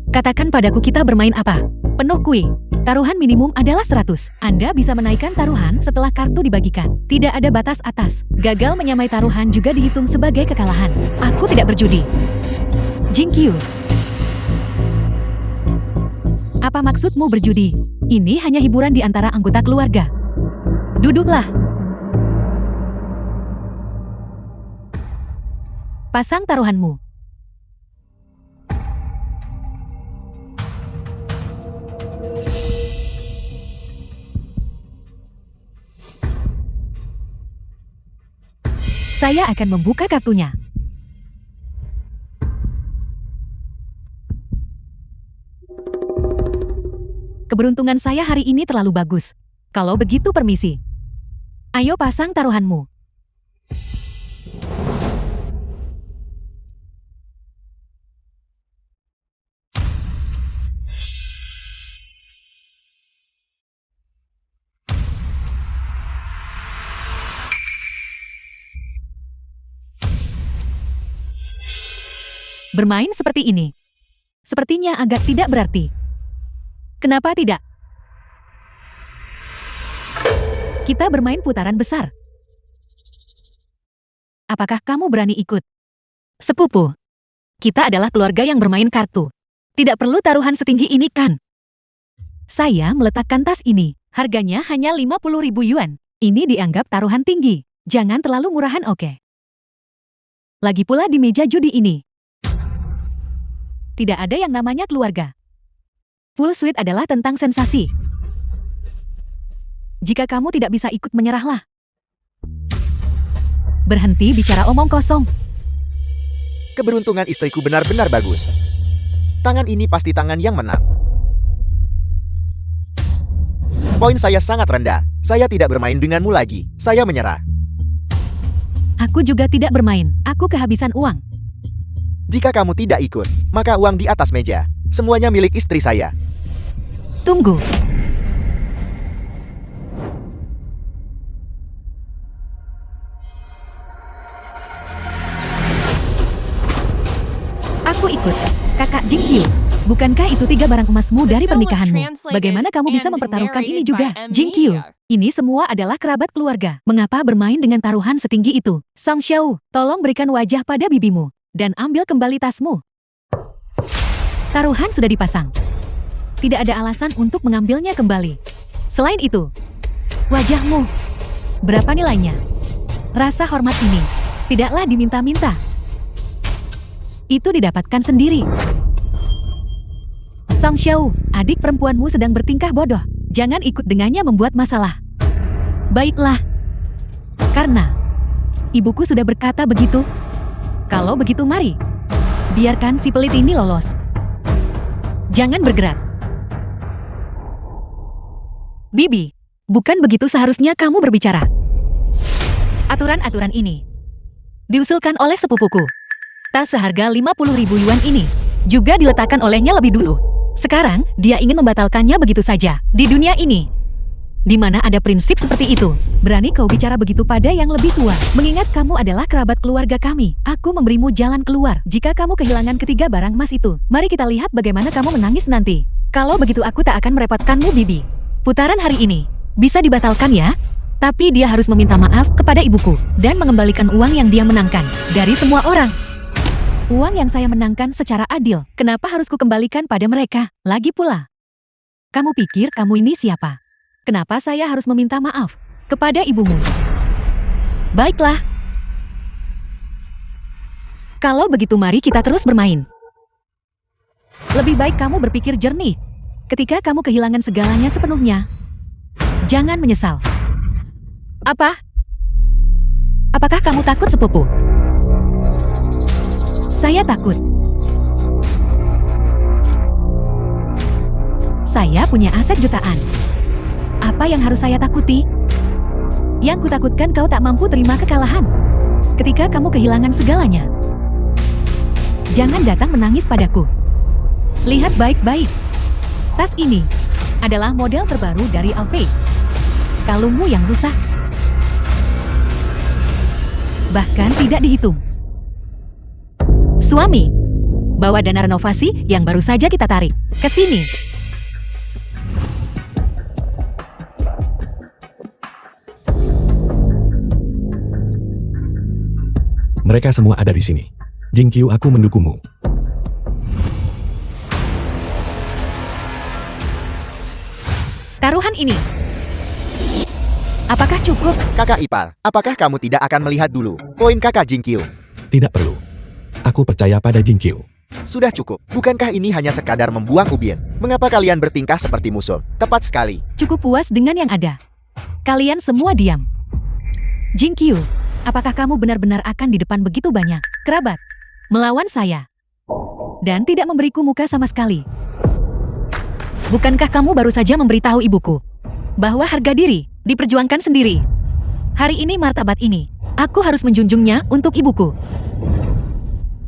Katakan padaku kita bermain apa? Penuh kui. Taruhan minimum adalah 100. Anda bisa menaikkan taruhan setelah kartu dibagikan. Tidak ada batas atas. Gagal menyamai taruhan juga dihitung sebagai kekalahan. Aku tidak berjudi. Jinkyu. Apa maksudmu berjudi? Ini hanya hiburan di antara anggota keluarga. Duduklah. Pasang taruhanmu. Saya akan membuka kartunya. Keberuntungan saya hari ini terlalu bagus. Kalau begitu permisi. Ayo pasang taruhanmu. Bermain seperti ini. Sepertinya agak tidak berarti. Kenapa tidak? Kita bermain putaran besar. Apakah kamu berani ikut? Sepupu. Kita adalah keluarga yang bermain kartu. Tidak perlu taruhan setinggi ini kan? Saya meletakkan tas ini. Harganya hanya 50.000 yuan. Ini dianggap taruhan tinggi. Jangan terlalu murahan, oke? Lagi pula di meja judi ini. Tidak ada yang namanya keluarga. Full suite adalah tentang sensasi. Jika kamu tidak bisa ikut, menyerahlah. Berhenti bicara omong kosong. Keberuntungan istriku benar-benar bagus. Tangan ini pasti tangan yang menang. Poin saya sangat rendah. Saya tidak bermain denganmu lagi. Saya menyerah. Aku juga tidak bermain. Aku kehabisan uang. Jika kamu tidak ikut, maka uang di atas meja. Semuanya milik istri saya. Tunggu. Aku ikut. Kakak Jinkyu. Bukankah itu 3 barang emasmu dari pernikahanmu? Bagaimana kamu bisa mempertaruhkan ini juga? Jinkyu, ini semua adalah kerabat keluarga. Mengapa bermain dengan taruhan setinggi itu? Song Xiao, tolong berikan wajah pada bibimu. Dan ambil kembali tasmu. Taruhan sudah dipasang. Tidak ada alasan untuk mengambilnya kembali. Selain itu, wajahmu. Berapa nilainya? Rasa hormat ini tidaklah diminta-minta. Itu didapatkan sendiri. Song Xiao, adik perempuanmu sedang bertingkah bodoh. Jangan ikut dengannya membuat masalah. Baiklah. Karena ibuku sudah berkata begitu. Kalau begitu mari. Biarkan si pelit ini lolos. Jangan bergerak. Bibi, bukan begitu seharusnya kamu berbicara. Aturan-aturan ini diusulkan oleh sepupuku. Tas seharga 50.000 yuan ini juga diletakkan olehnya lebih dulu. Sekarang, dia ingin membatalkannya begitu saja. Di dunia ini, di mana ada prinsip seperti itu, berani kau bicara begitu pada yang lebih tua. Mengingat kamu adalah kerabat keluarga kami, aku memberimu jalan keluar. Jika kamu kehilangan ketiga barang emas itu, mari kita lihat bagaimana kamu menangis nanti. Kalau begitu aku tak akan merepotkanmu, Bibi. Putaran hari ini bisa dibatalkan ya? Tapi dia harus meminta maaf kepada ibuku dan mengembalikan uang yang dia menangkan dari semua orang. Uang yang saya menangkan secara adil, kenapa harus kukembalikan pada mereka? Lagi pula, kamu pikir kamu ini siapa? Kenapa saya harus meminta maaf kepada ibumu? Baiklah. Kalau begitu mari kita terus bermain. Lebih baik kamu berpikir jernih. Ketika kamu kehilangan segalanya sepenuhnya, jangan menyesal. Apa? Apakah kamu takut, sepupu? Saya takut. Saya punya aset jutaan. Apa yang harus saya takuti? Yang kutakutkan kau tak mampu terima kekalahan. Ketika kamu kehilangan segalanya, jangan datang menangis padaku. Lihat baik-baik. Tas ini adalah model terbaru dari Alfei. Kalungmu yang rusak bahkan tidak dihitung. Suami, Bawa dana renovasi yang baru saja kita tarik. Ke sini. Mereka semua ada di sini. Jingqiu, aku mendukungmu. Taruhan ini. Apakah cukup? Kakak ipar, apakah kamu tidak akan melihat dulu poin kakak Jingqiu? Tidak perlu. Aku percaya pada Jingqiu. Sudah cukup. Bukankah ini hanya sekadar membuang ubin? Mengapa kalian bertingkah seperti musuh? Tepat sekali. Cukup puas dengan yang ada. Kalian semua diam. Jingqiu, apakah kamu benar-benar akan di depan begitu banyak kerabat melawan saya? Dan tidak memberiku muka sama sekali. Bukankah kamu baru saja memberitahu ibuku bahwa harga diri diperjuangkan sendiri? Hari ini martabat ini, aku harus menjunjungnya untuk ibuku.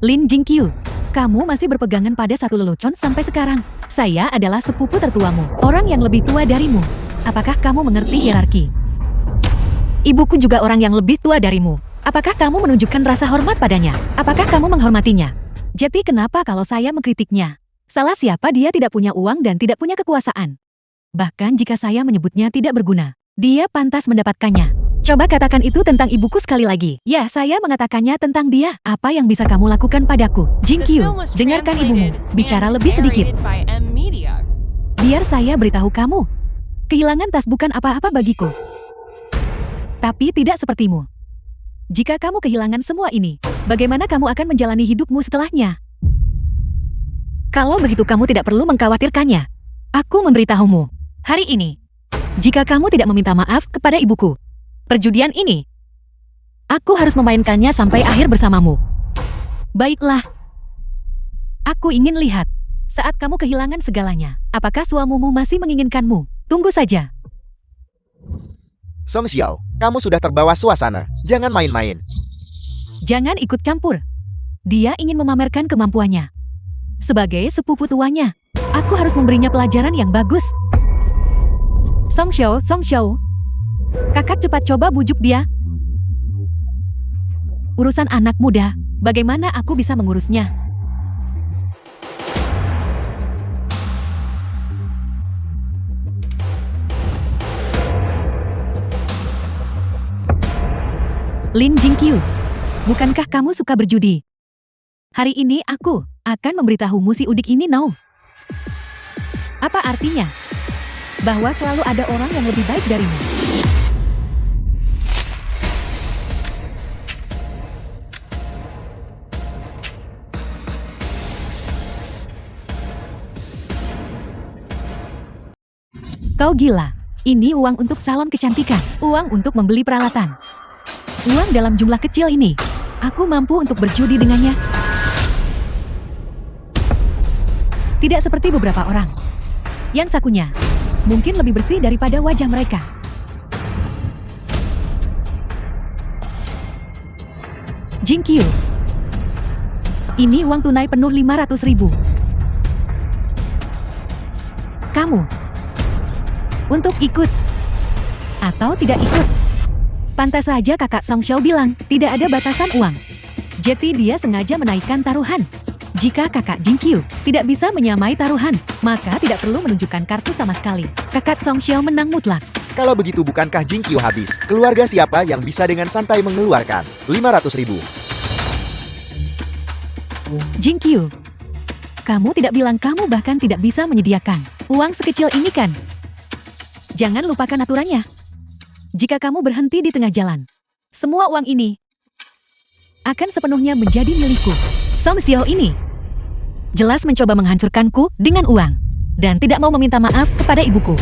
Lin Jingqiu, kamu masih berpegangan pada satu lelucon sampai sekarang. Saya adalah sepupu tertuamu, orang yang lebih tua darimu. Apakah kamu mengerti hierarki? Ibuku juga orang yang lebih tua darimu. Apakah kamu menunjukkan rasa hormat padanya? Apakah kamu menghormatinya? Jadi kenapa kalau saya mengkritiknya? Salah siapa dia tidak punya uang dan tidak punya kekuasaan? Bahkan jika saya menyebutnya tidak berguna, dia pantas mendapatkannya. Coba katakan itu tentang ibuku sekali lagi. Ya, saya mengatakannya tentang dia. Apa yang bisa kamu lakukan padaku? Jingqiu, dengarkan ibumu bicara lebih sedikit. Biar saya beritahu kamu. Kehilangan tas bukan apa-apa bagiku. Tapi tidak sepertimu. Jika kamu kehilangan semua ini, bagaimana kamu akan menjalani hidupmu setelahnya? Kalau begitu kamu tidak perlu mengkhawatirkannya. Aku memberitahumu. Hari ini, jika kamu tidak meminta maaf kepada ibuku, perjudian ini, aku harus memainkannya sampai akhir bersamamu. Baiklah. Aku ingin lihat, saat kamu kehilangan segalanya, apakah suamimu masih menginginkanmu? Tunggu saja. Song Xiao, kamu sudah terbawa suasana. Jangan main-main. Jangan ikut campur. Dia ingin memamerkan kemampuannya. Sebagai sepupu tuanya, aku harus memberinya pelajaran yang bagus. Song Xiao, kakak cepat coba bujuk dia. Urusan anak muda, bagaimana aku bisa mengurusnya? Lin Jingqiu, bukankah kamu suka berjudi? Hari ini aku akan memberitahumu si udik ini no. Apa artinya? Bahwa selalu ada orang yang lebih baik darimu. Kau gila. Ini uang untuk salon kecantikan, uang untuk membeli peralatan. Uang dalam jumlah kecil ini, aku mampu untuk berjudi dengannya. Tidak seperti beberapa orang yang sakunya mungkin lebih bersih daripada wajah mereka. Jingqiu, ini uang tunai penuh 500.000. Kamu untuk ikut atau tidak ikut? Pantas saja kakak Song Xiao bilang tidak ada batasan uang. Jadi dia sengaja menaikkan taruhan. Jika kakak Jingqiu tidak bisa menyamai taruhan, maka tidak perlu menunjukkan kartu sama sekali. Kakak Song Xiao menang mutlak. Kalau begitu bukankah Jingqiu habis? Keluarga siapa yang bisa dengan santai mengeluarkan 500.000? Jingqiu, kamu tidak bilang kamu bahkan tidak bisa menyediakan uang sekecil ini kan? Jangan lupakan aturannya. Jika kamu berhenti di tengah jalan, semua uang ini akan sepenuhnya menjadi milikku. Song Xiao ini jelas mencoba menghancurkanku dengan uang dan tidak mau meminta maaf kepada ibuku.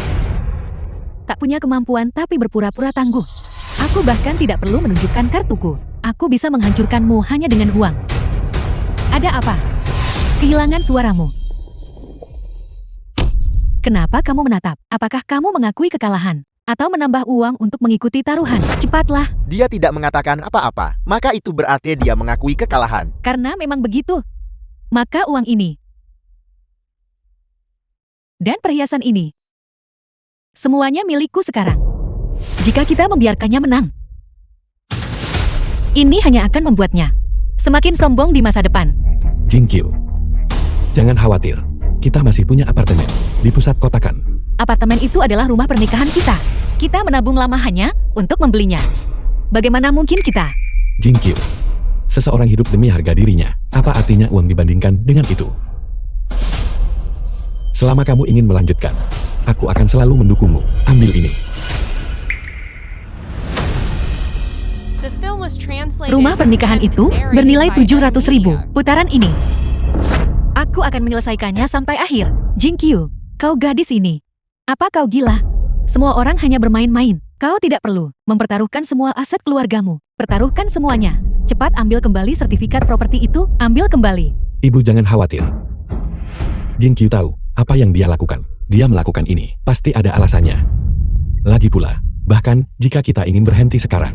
Tak punya kemampuan tapi berpura-pura tangguh. Aku bahkan tidak perlu menunjukkan kartuku. Aku bisa menghancurkanmu hanya dengan uang. Ada apa? Kehilangan suaramu. Kenapa kamu menatap? Apakah kamu mengakui kekalahan? Atau menambah uang untuk mengikuti taruhan? Cepatlah. Dia tidak mengatakan apa-apa, maka itu berarti dia mengakui kekalahan. Karena memang begitu. Maka uang ini dan perhiasan ini semuanya milikku sekarang. Jika kita membiarkannya menang, ini hanya akan membuatnya semakin sombong di masa depan. Jingqiu, Jangan khawatir. Kita masih punya apartemen di pusat kota kan. Apartemen itu adalah rumah pernikahan kita. Kita menabung lama hanya untuk membelinya. Bagaimana mungkin kita? Jing Qiu. Seseorang hidup demi harga dirinya. Apa artinya uang dibandingkan dengan itu? Selama kamu ingin melanjutkan, aku akan selalu mendukungmu. Ambil ini. Rumah pernikahan itu bernilai 700.000. Putaran ini. Aku akan menyelesaikannya sampai akhir. Jing Qiu, kau gadis ini. Apa kau gila? Semua orang hanya bermain-main. Kau tidak perlu mempertaruhkan semua aset keluargamu. Pertaruhkan semuanya. Cepat ambil kembali sertifikat properti itu. Ambil kembali. Ibu jangan khawatir. Jing Qiu tahu apa yang dia lakukan. Dia melakukan ini pasti ada alasannya. Lagi pula, bahkan jika kita ingin berhenti sekarang,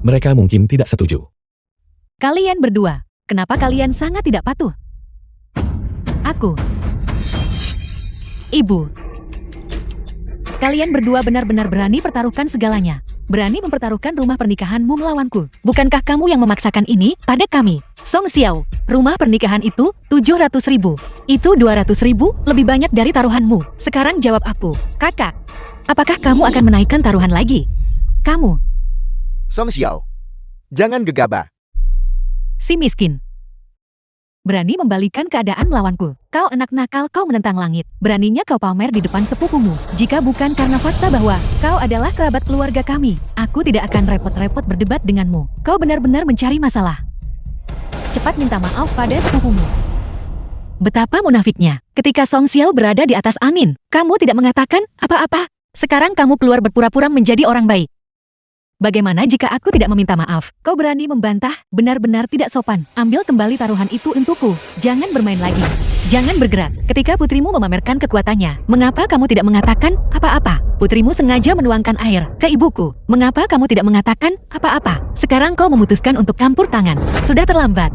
mereka mungkin tidak setuju. Kalian berdua, kenapa kalian sangat tidak patuh? Aku. Ibu. Kalian berdua benar-benar berani pertaruhkan segalanya. Berani mempertaruhkan rumah pernikahanmu melawanku. Bukankah kamu yang memaksakan ini pada kami? Song Xiao, rumah pernikahan itu 700.000. Itu 200.000 lebih banyak dari taruhanmu. Sekarang jawab aku, kakak. Apakah kamu akan menaikkan taruhan lagi? Kamu. Song Xiao, jangan gegabah. Si miskin. Berani membalikan keadaan melawanku. Kau anak nakal, kau menentang langit. Beraninya kau pamer di depan sepupumu. Jika bukan karena fakta bahwa kau adalah kerabat keluarga kami, aku tidak akan repot-repot berdebat denganmu. Kau benar-benar mencari masalah. Cepat minta maaf pada sepupumu. Betapa munafiknya. Ketika Song Xiao berada di atas angin, kamu tidak mengatakan apa-apa. Sekarang kamu keluar berpura-pura menjadi orang baik. Bagaimana jika aku tidak meminta maaf? Kau berani membantah, benar-benar tidak sopan. Ambil kembali taruhan itu untukku. Jangan bermain lagi. Jangan bergerak. Ketika putrimu memamerkan kekuatannya, mengapa kamu tidak mengatakan apa-apa? Putrimu sengaja menuangkan air ke ibuku. Mengapa kamu tidak mengatakan apa-apa? Sekarang kau memutuskan untuk campur tangan. Sudah terlambat.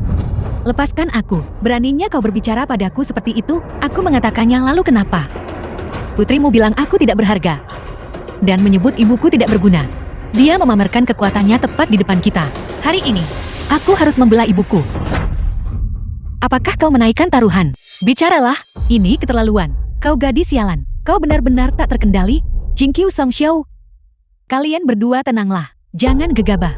Lepaskan aku. Beraninya kau berbicara padaku seperti itu? Aku mengatakannya, lalu kenapa? Putrimu bilang aku tidak berharga. Dan menyebut ibuku tidak berguna. Dia memamerkan kekuatannya tepat di depan kita. Hari ini, aku harus membelah ibuku. Apakah kau menaikkan taruhan? Bicaralah, ini keterlaluan. Kau gadis sialan. Kau benar-benar tak terkendali. Jing Qiu, Song Xiao. Kalian berdua tenanglah. Jangan gegabah.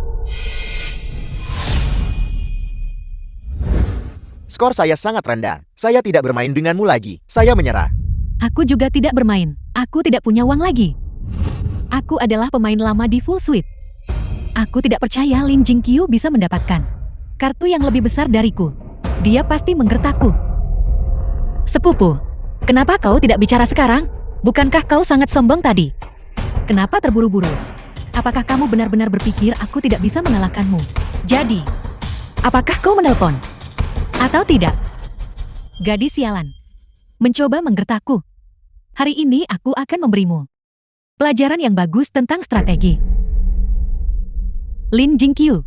Skor saya sangat rendah. Saya tidak bermain denganmu lagi. Saya menyerah. Aku juga tidak bermain. Aku tidak punya uang lagi. Aku adalah pemain lama di Full Suite. Aku tidak percaya Lin Jing Qiu bisa mendapatkan kartu yang lebih besar dariku. Dia pasti menggertakku. Sepupu, kenapa kau tidak bicara sekarang? Bukankah kau sangat sombong tadi? Kenapa terburu-buru? Apakah kamu benar-benar berpikir aku tidak bisa mengalahkanmu? Jadi, apakah kau menelpon? Atau tidak? Gadis sialan. Mencoba menggertakku. Hari ini aku akan memberimu pelajaran yang bagus tentang strategi. Lin Jing Qiu,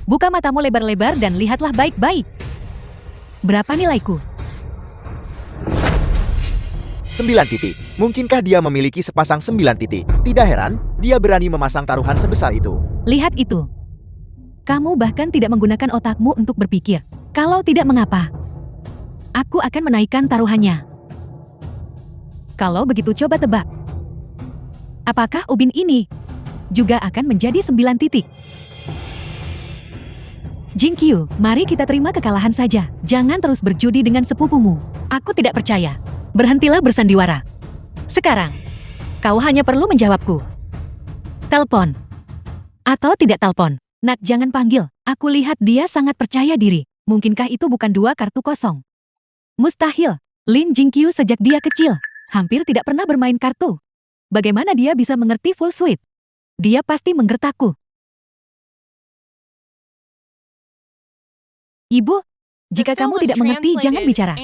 buka matamu lebar-lebar dan lihatlah baik-baik. Berapa nilaiku? 9 titik. Mungkinkah dia memiliki sepasang 9 titik? Tidak heran, dia berani memasang taruhan sebesar itu. Lihat itu. Kamu bahkan tidak menggunakan otakmu untuk berpikir. Kalau tidak, mengapa? Aku akan menaikkan taruhannya. Kalau begitu, coba tebak. Apakah ubin ini juga akan menjadi 9 titik? Jing Qiu, mari kita terima kekalahan saja. Jangan terus berjudi dengan sepupumu. Aku tidak percaya. Berhentilah bersandiwara. Sekarang, kau hanya perlu menjawabku. Telepon. Atau tidak telepon. Nak, jangan panggil. Aku lihat dia sangat percaya diri. Mungkinkah itu bukan 2 kartu kosong? Mustahil. Lin Jing Qiu sejak dia kecil hampir tidak pernah bermain kartu. Bagaimana dia bisa mengerti Full Suite? Dia pasti menggertakku. Ibu, jika kamu tidak mengerti, jangan bicara.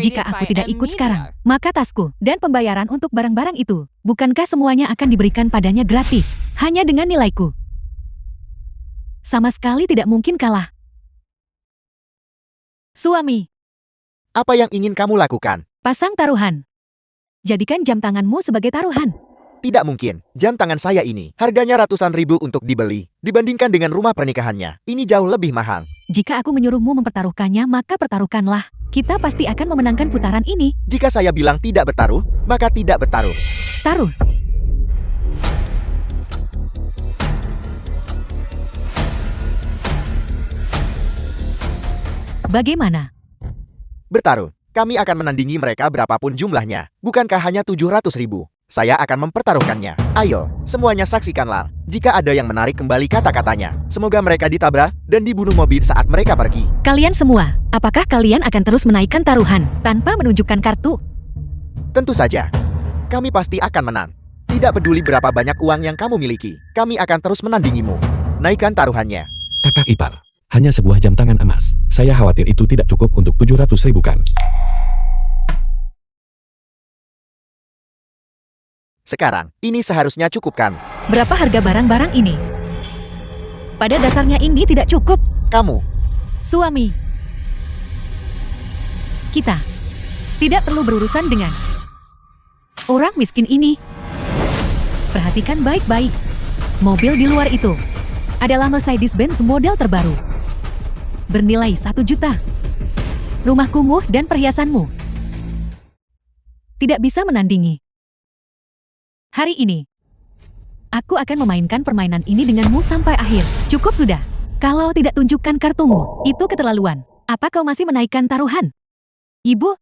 Jika aku tidak ikut sekarang, maka tasku dan pembayaran untuk barang-barang itu, bukankah semuanya akan diberikan padanya gratis, hanya dengan nilaiku? Sama sekali tidak mungkin kalah. Suami, Apa yang ingin kamu lakukan? pasang taruhan. Jadikan jam tanganmu sebagai taruhan. Tidak mungkin. Jam tangan saya ini, harganya ratusan ribu untuk dibeli. Dibandingkan dengan rumah pernikahannya, ini jauh lebih mahal. Jika aku menyuruhmu mempertaruhkannya, maka pertaruhkanlah. Kita pasti akan memenangkan putaran ini. Jika saya bilang tidak bertaruh, maka tidak bertaruh. Taruh. Bagaimana? Bertaruh. Kami akan menandingi mereka berapapun jumlahnya. Bukankah hanya 700 ribu? Saya akan mempertaruhkannya. Ayo, semuanya saksikanlah. Jika ada yang menarik kembali kata-katanya, semoga mereka ditabrak dan dibunuh mobil saat mereka pergi. Kalian semua, apakah kalian akan terus menaikkan taruhan tanpa menunjukkan kartu? Tentu saja. Kami pasti akan menang. Tidak peduli berapa banyak uang yang kamu miliki, kami akan terus menandingimu. Naikkan taruhannya. Kakak ipar, hanya sebuah jam tangan emas. Saya khawatir itu tidak cukup untuk 700 ribu kan? Sekarang, ini seharusnya cukup kan? Berapa harga barang-barang ini? Pada dasarnya ini tidak cukup. Kamu, Suami, kita tidak perlu berurusan dengan orang miskin ini. Perhatikan baik-baik. Mobil di luar itu adalah Mercedes-Benz model terbaru. Bernilai 1 juta. Rumah kumuh dan perhiasanmu tidak bisa menandingi. Hari ini, aku akan memainkan permainan ini denganmu sampai akhir. Cukup sudah. Kalau tidak tunjukkan kartumu, itu keterlaluan. Apa kau masih menaikkan taruhan? Ibu,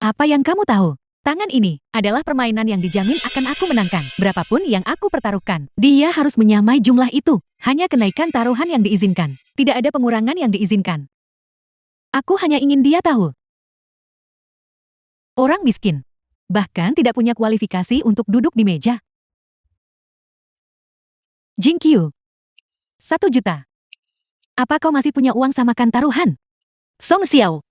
apa yang kamu tahu? Tangan ini adalah permainan yang dijamin akan aku menangkan. Berapapun yang aku pertaruhkan, dia harus menyamai jumlah itu. Hanya kenaikan taruhan yang diizinkan. Tidak ada pengurangan yang diizinkan. Aku hanya ingin dia tahu. Orang miskin bahkan tidak punya kualifikasi untuk duduk di meja. Jing Qiu, 1 juta. Apa kau masih punya uang samakan taruhan? Song Xiao,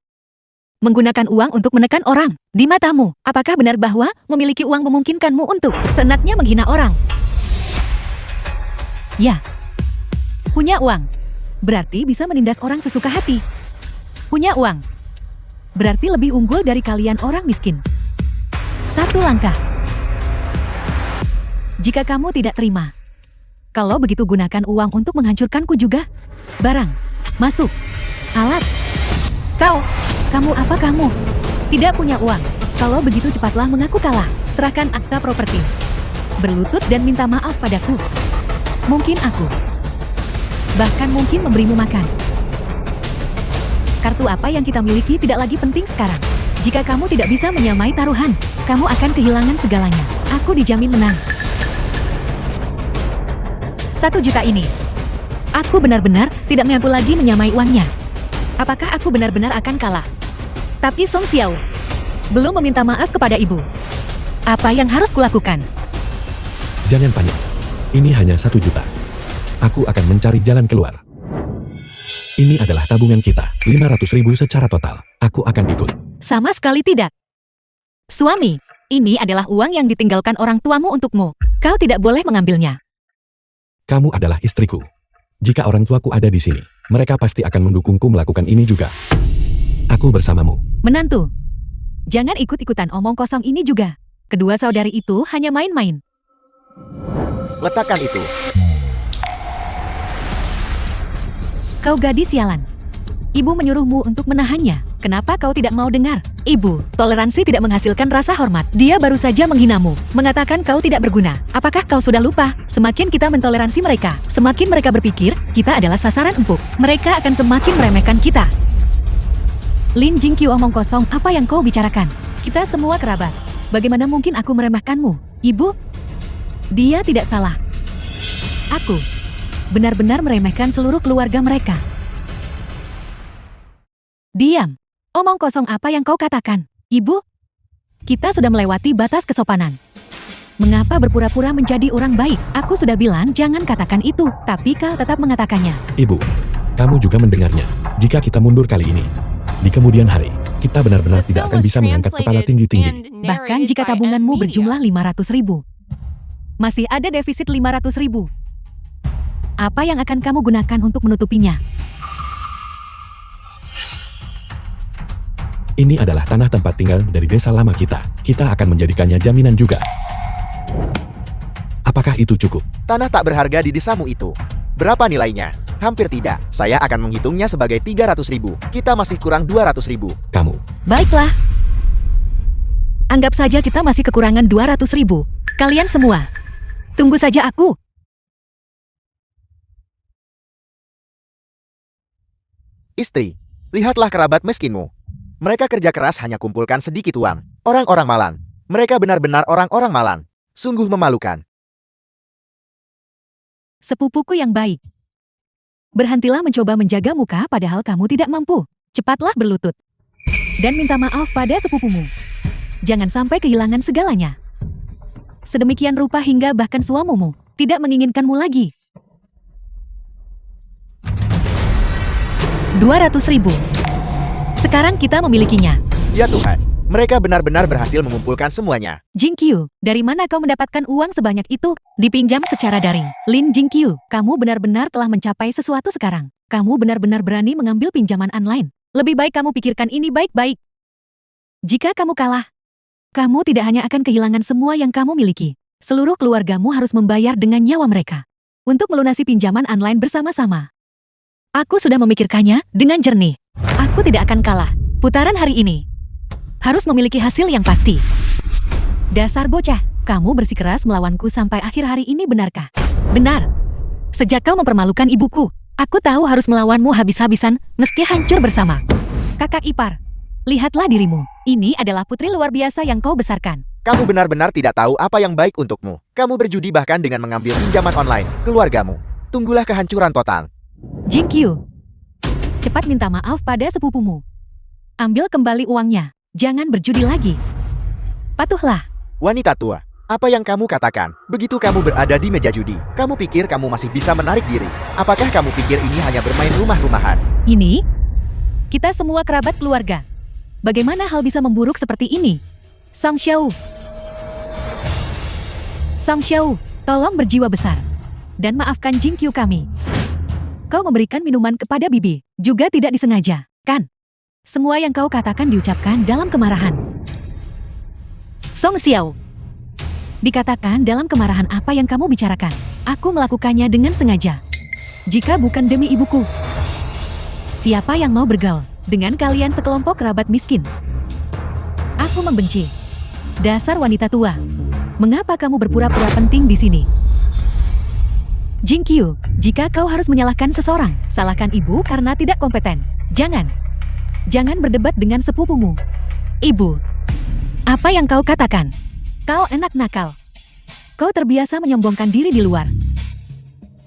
menggunakan uang untuk menekan orang. Di matamu, apakah benar bahwa memiliki uang memungkinkanmu untuk seenaknya menghina orang? Ya, punya uang berarti bisa menindas orang sesuka hati. Punya uang berarti lebih unggul dari kalian orang miskin. 1 langkah. Jika kamu tidak terima, kalau begitu gunakan uang untuk menghancurkanku juga. Barang, masuk. Alat. Kamu apa kamu? Tidak punya uang. Kalau begitu cepatlah mengaku kalah. Serahkan akta properti. Berlutut dan minta maaf padaku. Mungkin aku bahkan mungkin memberimu makan. Kartu apa yang kita miliki tidak lagi penting sekarang. Jika kamu tidak bisa menyamai taruhan, kamu akan kehilangan segalanya. Aku dijamin menang. 1 juta ini. Aku benar-benar tidak mampu lagi menyamai uangnya. Apakah aku benar-benar akan kalah? Tapi Song Xiao belum meminta maaf kepada ibu. Apa yang harus kulakukan? Jangan panik. Ini hanya 1 juta. Aku akan mencari jalan keluar. Ini adalah tabungan kita, 500 ribu secara total. Aku akan ikut. Sama sekali tidak. Suami, ini adalah uang yang ditinggalkan orang tuamu untukmu. Kau tidak boleh mengambilnya. Kamu adalah istriku. Jika orang tuaku ada di sini, mereka pasti akan mendukungku melakukan ini juga. Aku bersamamu. Menantu, jangan ikut-ikutan omong kosong ini juga. Kedua saudari itu hanya main-main. letakkan itu. Kau gadis sialan. Ibu menyuruhmu untuk menahannya. Kenapa kau tidak mau dengar? Ibu, toleransi tidak menghasilkan rasa hormat. Dia baru saja menghinamu, mengatakan kau tidak berguna. Apakah kau sudah lupa? Semakin kita mentoleransi mereka, semakin mereka berpikir kita adalah sasaran empuk. Mereka akan semakin meremehkan kita. Lin Jingqiu omong kosong, apa yang kau bicarakan? Kita semua kerabat. Bagaimana mungkin aku meremehkanmu? Ibu, dia tidak salah. Aku benar-benar meremehkan seluruh keluarga mereka. Diam. Omong kosong apa yang kau katakan? Ibu, kita sudah melewati batas kesopanan. Mengapa berpura-pura menjadi orang baik? Aku sudah bilang jangan katakan itu, tapi kau tetap mengatakannya. Ibu, kamu juga mendengarnya. Jika kita mundur kali ini, di kemudian hari, kita benar-benar tidak akan bisa mengangkat kepala tinggi-tinggi. Bahkan jika tabunganmu berjumlah 500.000. Masih ada defisit 500.000. Apa yang akan kamu gunakan untuk menutupinya? Ini adalah tanah tempat tinggal dari desa lama kita. Kita akan menjadikannya jaminan juga. Apakah itu cukup? Tanah tak berharga di desamu itu. Berapa nilainya? Hampir tidak. Saya akan menghitungnya sebagai 300.000. Kita masih kurang 200.000. Kamu. Baiklah. Anggap saja kita masih kekurangan 200.000. Kalian semua, tunggu saja aku. Istri, lihatlah kerabat miskinmu. Mereka kerja keras hanya kumpulkan sedikit uang. Orang-orang malang. Mereka benar-benar orang-orang malang. Sungguh memalukan. Sepupuku yang baik. Berhentilah mencoba menjaga muka padahal kamu tidak mampu. Cepatlah berlutut. Dan minta maaf pada sepupumu. Jangan sampai kehilangan segalanya. Sedemikian rupa hingga bahkan suamimu tidak menginginkanmu lagi. 200.000. Sekarang kita memilikinya. Ya Tuhan, mereka benar-benar berhasil mengumpulkan semuanya. Jingqiu, dari mana kau mendapatkan uang sebanyak itu? Dipinjam secara daring. Lin Jingqiu, kamu benar-benar telah mencapai sesuatu sekarang. Kamu benar-benar berani mengambil pinjaman online. Lebih baik kamu pikirkan ini baik-baik. Jika kamu kalah, kamu tidak hanya akan kehilangan semua yang kamu miliki. Seluruh keluargamu harus membayar dengan nyawa mereka untuk melunasi pinjaman online bersama-sama. Aku sudah memikirkannya dengan jernih. Aku tidak akan kalah. Putaran hari ini harus memiliki hasil yang pasti. Dasar bocah, kamu bersikeras melawanku sampai akhir hari ini, benarkah? Benar. Sejak kau mempermalukan ibuku, aku tahu harus melawanmu habis-habisan meski hancur bersama. Kakak ipar, lihatlah dirimu. Ini adalah putri luar biasa yang kau besarkan. Kamu benar-benar tidak tahu apa yang baik untukmu. Kamu berjudi bahkan dengan mengambil pinjaman online. Keluargamu. Tunggulah kehancuran total. Jingqiu, cepat minta maaf pada sepupumu. Ambil kembali uangnya. Jangan berjudi lagi. Patuhlah. Wanita tua, apa yang kamu katakan? Begitu kamu berada di meja judi, kamu pikir kamu masih bisa menarik diri? Apakah kamu pikir ini hanya bermain rumah-rumahan? Ini? Kita semua kerabat keluarga. Bagaimana hal bisa memburuk seperti ini? Song Xiao. Song Xiao, tolong berjiwa besar. Dan maafkan Jingqiu kami. Kau memberikan minuman kepada bibi, juga tidak disengaja, kan? Semua yang kau katakan diucapkan dalam kemarahan. Song Xiao. Dikatakan dalam kemarahan apa yang kamu bicarakan. Aku melakukannya dengan sengaja. Jika bukan demi ibuku. Siapa yang mau bergaul dengan kalian sekelompok kerabat miskin? Aku membenci. Dasar wanita tua. Mengapa kamu berpura-pura penting di sini? Jingqiu, jika kau harus menyalahkan seseorang, salahkan ibu karena tidak kompeten. Jangan berdebat dengan sepupumu. Ibu, apa yang kau katakan? Kau enak nakal. Kau terbiasa menyombongkan diri di luar.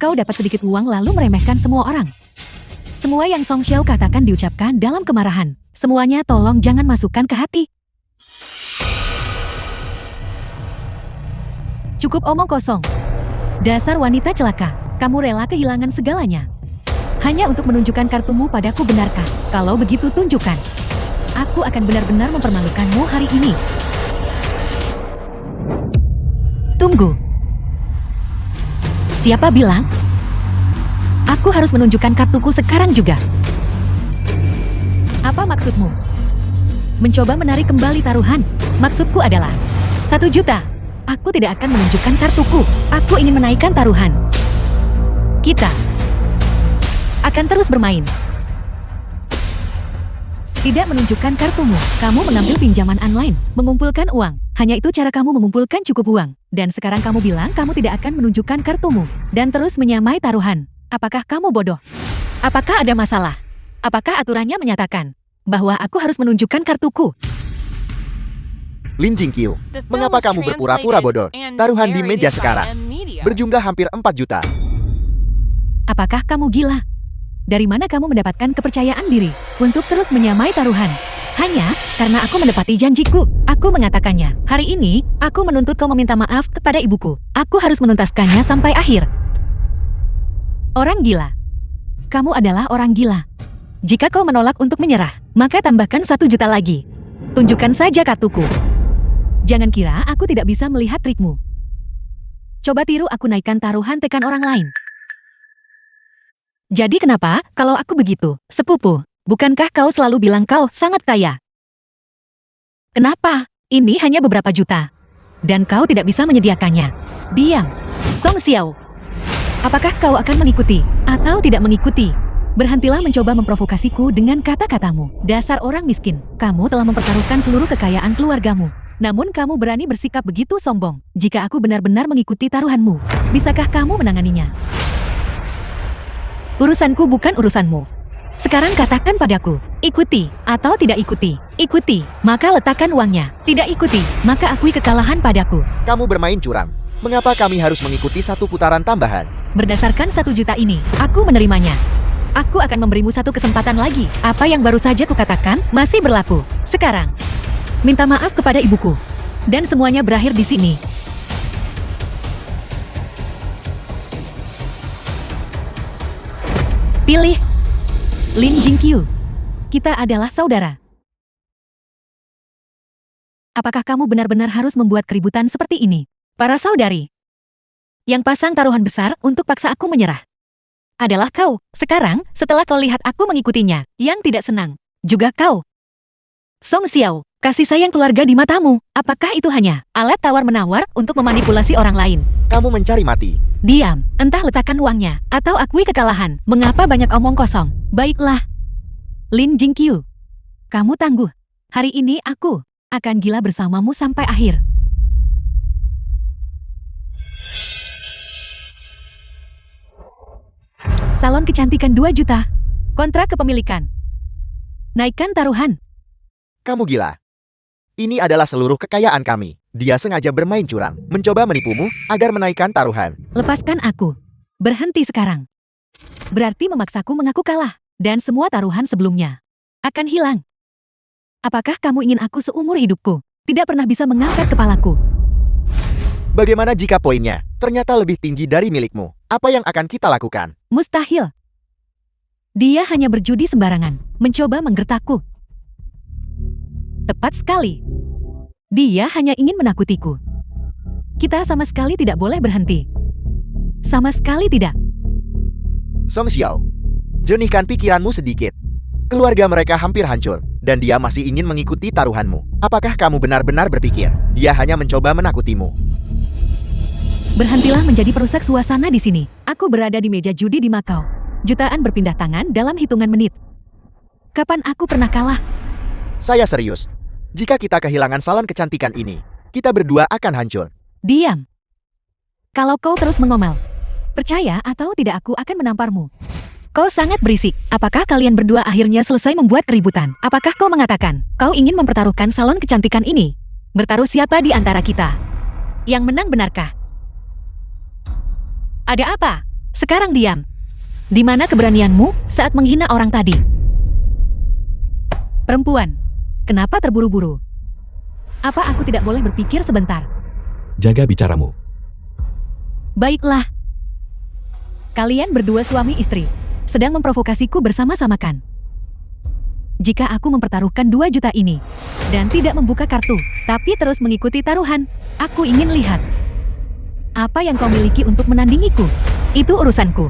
Kau dapat sedikit uang lalu meremehkan semua orang. Semua yang Song Xiao katakan diucapkan dalam kemarahan. Semuanya tolong jangan masukkan ke hati. Cukup omong kosong. Dasar wanita celaka, kamu rela kehilangan segalanya. Hanya untuk menunjukkan kartumu padaku, benarkah? Kalau begitu tunjukkan. Aku akan benar-benar mempermalukanmu hari ini. Tunggu. Siapa bilang? Aku harus menunjukkan kartuku sekarang juga. Apa maksudmu? Mencoba menarik kembali taruhan? Maksudku adalah 1 juta. Aku tidak akan menunjukkan kartuku. Aku ingin menaikkan taruhan. Kita akan terus bermain. Tidak menunjukkan kartumu. Kamu mengambil pinjaman online, mengumpulkan uang. Hanya itu cara kamu mengumpulkan cukup uang. Dan sekarang kamu bilang kamu tidak akan menunjukkan kartumu. Dan terus menyamai taruhan. Apakah kamu bodoh? Apakah ada masalah? Apakah aturannya menyatakan bahwa aku harus menunjukkan kartuku? Lin Jingqiu, mengapa kamu berpura-pura bodoh? Taruhan di meja sekarang berjumlah hampir 4 juta. Apakah kamu gila? Dari mana kamu mendapatkan kepercayaan diri untuk terus menyamai taruhan? Hanya karena aku menepati janjiku. Aku mengatakannya. Hari ini, aku menuntut kau meminta maaf kepada ibuku. Aku harus menuntaskannya sampai akhir. Orang gila. Kamu adalah orang gila. Jika kau menolak untuk menyerah, maka tambahkan 1 juta lagi. Tunjukkan saja kartuku. Jangan kira aku tidak bisa melihat trikmu. Coba tiru aku naikkan taruhan tekan orang lain. Jadi kenapa kalau aku begitu, sepupu? Bukankah kau selalu bilang kau sangat kaya? Kenapa? Ini hanya beberapa juta. dan kau tidak bisa menyediakannya. Diam. Song Xiao. Apakah kau akan mengikuti atau tidak mengikuti? Berhentilah mencoba memprovokasiku dengan kata-katamu. Dasar orang miskin, kamu telah mempertaruhkan seluruh kekayaan keluargamu. Namun kamu berani bersikap begitu sombong. Jika aku benar-benar mengikuti taruhanmu, bisakah kamu menanganinya? Urusanku bukan urusanmu. Sekarang katakan padaku, ikuti atau tidak ikuti. Ikuti, maka letakkan uangnya. Tidak ikuti, maka akui kekalahan padaku. Kamu bermain curang. Mengapa kami harus mengikuti satu putaran tambahan? Berdasarkan 1 juta ini, aku menerimanya. Aku akan memberimu satu kesempatan lagi. Apa yang baru saja kukatakan masih berlaku. Sekarang, minta maaf kepada ibuku. Dan semuanya berakhir di sini. Pilih Lin Jingqiu. Kita adalah saudara. Apakah kamu benar-benar harus membuat keributan seperti ini? Para saudari yang pasang taruhan besar untuk paksa aku menyerah adalah kau. Sekarang, setelah kau lihat aku mengikutinya, yang tidak senang, juga kau. Song Xiao, kasih sayang keluarga di matamu. Apakah itu hanya alat tawar-menawar untuk memanipulasi orang lain? Kamu mencari mati. Diam, entah letakkan uangnya, atau akui kekalahan. Mengapa banyak omong kosong? Baiklah. Lin Jingqiu, kamu tangguh. Hari ini aku akan gila bersamamu sampai akhir. Salon kecantikan 2 juta. Kontrak kepemilikan. Naikkan taruhan. Kamu gila. Ini adalah seluruh kekayaan kami. Dia sengaja bermain curang, mencoba menipumu agar menaikkan taruhan. Lepaskan aku. Berhenti sekarang. Berarti memaksaku mengaku kalah. Dan semua taruhan sebelumnya akan hilang. Apakah kamu ingin aku seumur hidupku tidak pernah bisa mengangkat kepalaku? Bagaimana jika poinnya ternyata lebih tinggi dari milikmu? Apa yang akan kita lakukan? Mustahil. Dia hanya berjudi sembarangan, mencoba menggertakku. Tepat sekali. Dia hanya ingin menakutiku. Kita sama sekali tidak boleh berhenti. Sama sekali tidak. Song Xiao, jernihkan pikiranmu sedikit. Keluarga mereka hampir hancur, dan dia masih ingin mengikuti taruhanmu. Apakah kamu benar-benar berpikir dia hanya mencoba menakutimu? Berhentilah menjadi perusak suasana di sini. Aku berada di meja judi di Makau. Jutaan berpindah tangan dalam hitungan menit. Kapan aku pernah kalah? Saya serius. Jika kita kehilangan salon kecantikan ini, kita berdua akan hancur. Diam. Kalau kau terus mengomel, percaya atau tidak aku akan menamparmu. Kau sangat berisik. Apakah kalian berdua akhirnya selesai membuat keributan? Apakah kau mengatakan kau ingin mempertaruhkan salon kecantikan ini? Bertaruh siapa di antara kita? Yang menang benarkah? Ada apa? Sekarang diam. Di mana keberanianmu saat menghina orang tadi? Perempuan, kenapa terburu-buru? Apa aku tidak boleh berpikir sebentar? Jaga bicaramu. Baiklah. Kalian berdua suami istri sedang memprovokasiku bersama-samakan. Jika aku mempertaruhkan 2 juta ini dan tidak membuka kartu, tapi terus mengikuti taruhan, aku ingin lihat apa yang kau miliki untuk menandingiku. Itu urusanku.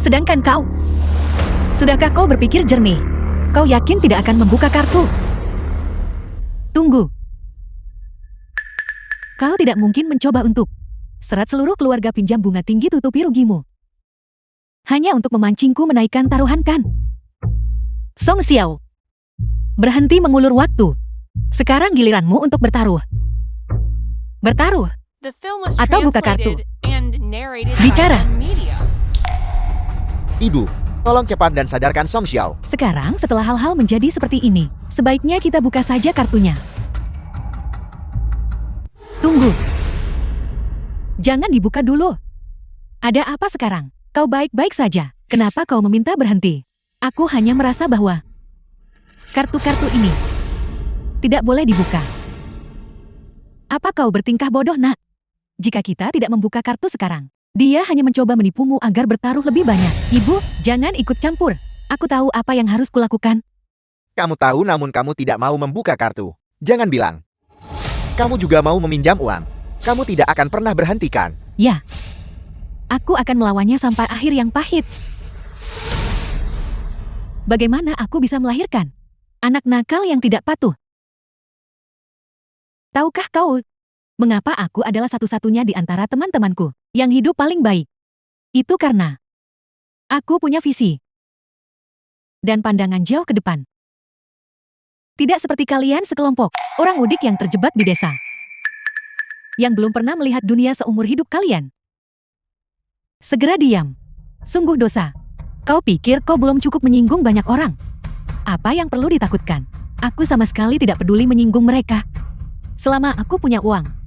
Sedangkan kau, sudahkah kau berpikir jernih? Kau yakin tidak akan membuka kartu? Tunggu. Kau tidak mungkin mencoba untuk serat seluruh keluarga pinjam bunga tinggi tutupi rugimu. Hanya untuk memancingku menaikkan taruhan kan? Song Xiao, berhenti mengulur waktu. Sekarang giliranmu untuk bertaruh. Bertaruh. Atau buka kartu. Bicara. Ibu, tolong cepat dan sadarkan Song Xiao. Sekarang setelah hal-hal menjadi seperti ini, sebaiknya kita buka saja kartunya. Tunggu. Jangan dibuka dulu. Ada apa sekarang? Kau baik-baik saja. Kenapa kau meminta berhenti? Aku hanya merasa bahwa kartu-kartu ini tidak boleh dibuka. Apa kau bertingkah bodoh, nak? Jika kita tidak membuka kartu sekarang, dia hanya mencoba menipumu agar bertaruh lebih banyak. Ibu, jangan ikut campur. Aku tahu apa yang harus kulakukan. Kamu tahu namun kamu tidak mau membuka kartu. Jangan bilang. Kamu juga mau meminjam uang. Kamu tidak akan pernah berhentikan. Ya. Aku akan melawannya sampai akhir yang pahit. Bagaimana aku bisa melahirkan anak nakal yang tidak patuh? Tahukah kau, Mengapa aku adalah satu-satunya di antara teman-temanku yang hidup paling baik? Itu karena aku punya visi dan pandangan jauh ke depan. Tidak seperti kalian sekelompok orang udik yang terjebak di desa, yang belum pernah melihat dunia seumur hidup kalian. Segera diam. Sungguh dosa. Kau pikir kau belum cukup menyinggung banyak orang? Apa yang perlu ditakutkan? Aku sama sekali tidak peduli menyinggung mereka. Selama aku punya uang,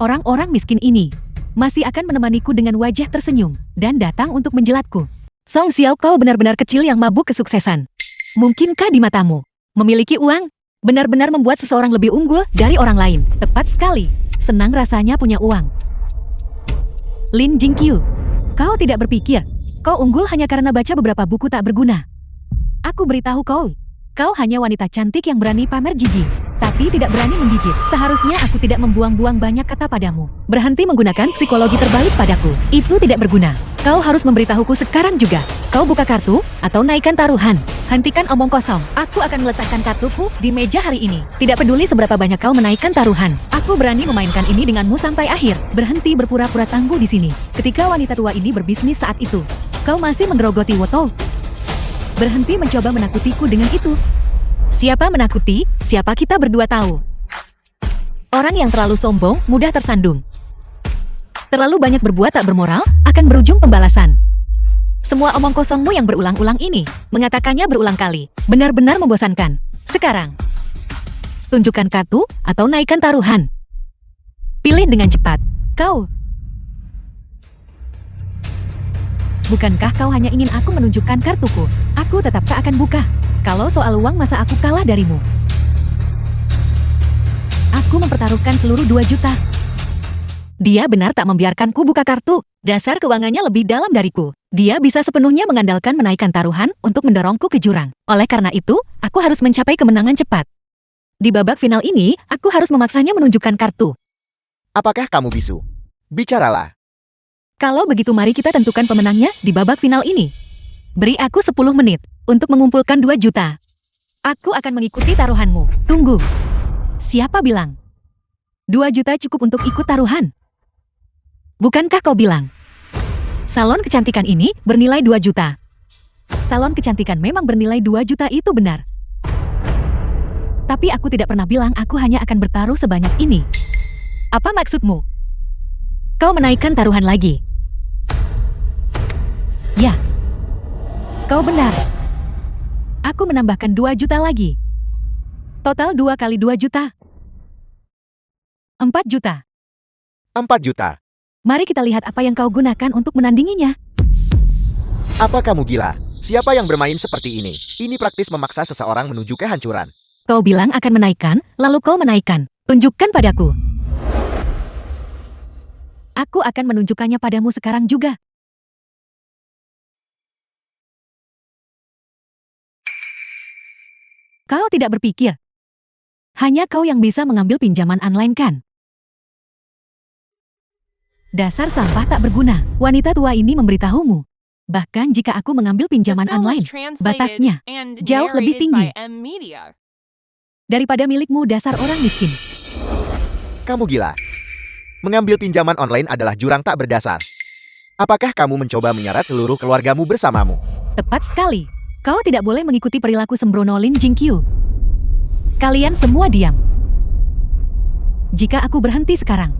orang-orang miskin ini masih akan menemaniku dengan wajah tersenyum dan datang untuk menjelatku. Song Xiao, kau benar-benar kecil yang mabuk kesuksesan. Mungkinkah di matamu, memiliki uang benar-benar membuat seseorang lebih unggul dari orang lain? Tepat sekali. Senang rasanya punya uang. Lin Jingqiu, kau tidak berpikir kau unggul hanya karena baca beberapa buku tak berguna. Aku beritahu kau, kau hanya wanita cantik yang berani pamer gigi, tapi tidak berani menggigit. Seharusnya aku tidak membuang-buang banyak kata padamu. Berhenti menggunakan psikologi terbalik padaku. Itu tidak berguna. Kau harus memberitahuku sekarang juga. Kau buka kartu atau naikkan taruhan. Hentikan omong kosong. Aku akan meletakkan kartuku di meja hari ini. Tidak peduli seberapa banyak kau menaikkan taruhan. Aku berani memainkan ini denganmu sampai akhir. Berhenti berpura-pura tangguh di sini. Ketika wanita tua ini berbisnis saat itu, kau masih menggerogoti Wotou. Berhenti mencoba menakutiku dengan itu. Siapa menakuti, siapa kita berdua tahu. Orang yang terlalu sombong mudah tersandung. Terlalu banyak berbuat tak bermoral akan berujung pembalasan. Semua omong kosongmu yang berulang-ulang ini, mengatakannya berulang kali, benar-benar membosankan. Sekarang, tunjukkan kartu atau naikkan taruhan. Pilih dengan cepat. Kau. Bukankah kau hanya ingin aku menunjukkan kartuku? Aku tetap tak akan buka. Kalau soal uang, masa aku kalah darimu? Aku mempertaruhkan seluruh 2 juta. Dia benar tak membiarkanku buka kartu. Dasar keuangannya lebih dalam dariku. Dia bisa sepenuhnya mengandalkan menaikkan taruhan untuk mendorongku ke jurang. Oleh karena itu, aku harus mencapai kemenangan cepat. Di babak final ini, aku harus memaksanya menunjukkan kartu. Apakah kamu bisu? Bicaralah. Kalau begitu, mari kita tentukan pemenangnya di babak final ini. Beri aku 10 menit untuk mengumpulkan 2 juta. Aku akan mengikuti taruhanmu. Tunggu. Siapa bilang 2 juta cukup untuk ikut taruhan? Bukankah kau bilang salon kecantikan ini bernilai 2 juta? Salon kecantikan memang bernilai 2 juta, itu benar. Tapi aku tidak pernah bilang aku hanya akan bertaruh sebanyak ini. Apa maksudmu? Kau menaikkan taruhan lagi? Ya. Kau benar. Aku menambahkan 2 juta lagi. Total 2 kali 2 juta. 4 juta. 4 juta. Mari kita lihat apa yang kau gunakan untuk menandinginya. Apa kamu gila? Siapa yang bermain seperti ini? Ini praktis memaksa seseorang menuju kehancuran. Kau bilang akan menaikkan, lalu kau menaikkan. Tunjukkan padaku. Aku akan menunjukkannya padamu sekarang juga. Kau tidak berpikir. Hanya kau yang bisa mengambil pinjaman online, kan? Dasar sampah tak berguna. Wanita tua ini memberitahumu. Bahkan jika aku mengambil pinjaman online, batasnya jauh lebih tinggi daripada milikmu, dasar orang miskin. Kamu gila. Mengambil pinjaman online adalah jurang tak berdasar. Apakah kamu mencoba menyarat seluruh keluargamu bersamamu? Tepat sekali. Kau tidak boleh mengikuti perilaku sembrono Lin Jingqiu. Kalian semua diam. Jika aku berhenti sekarang,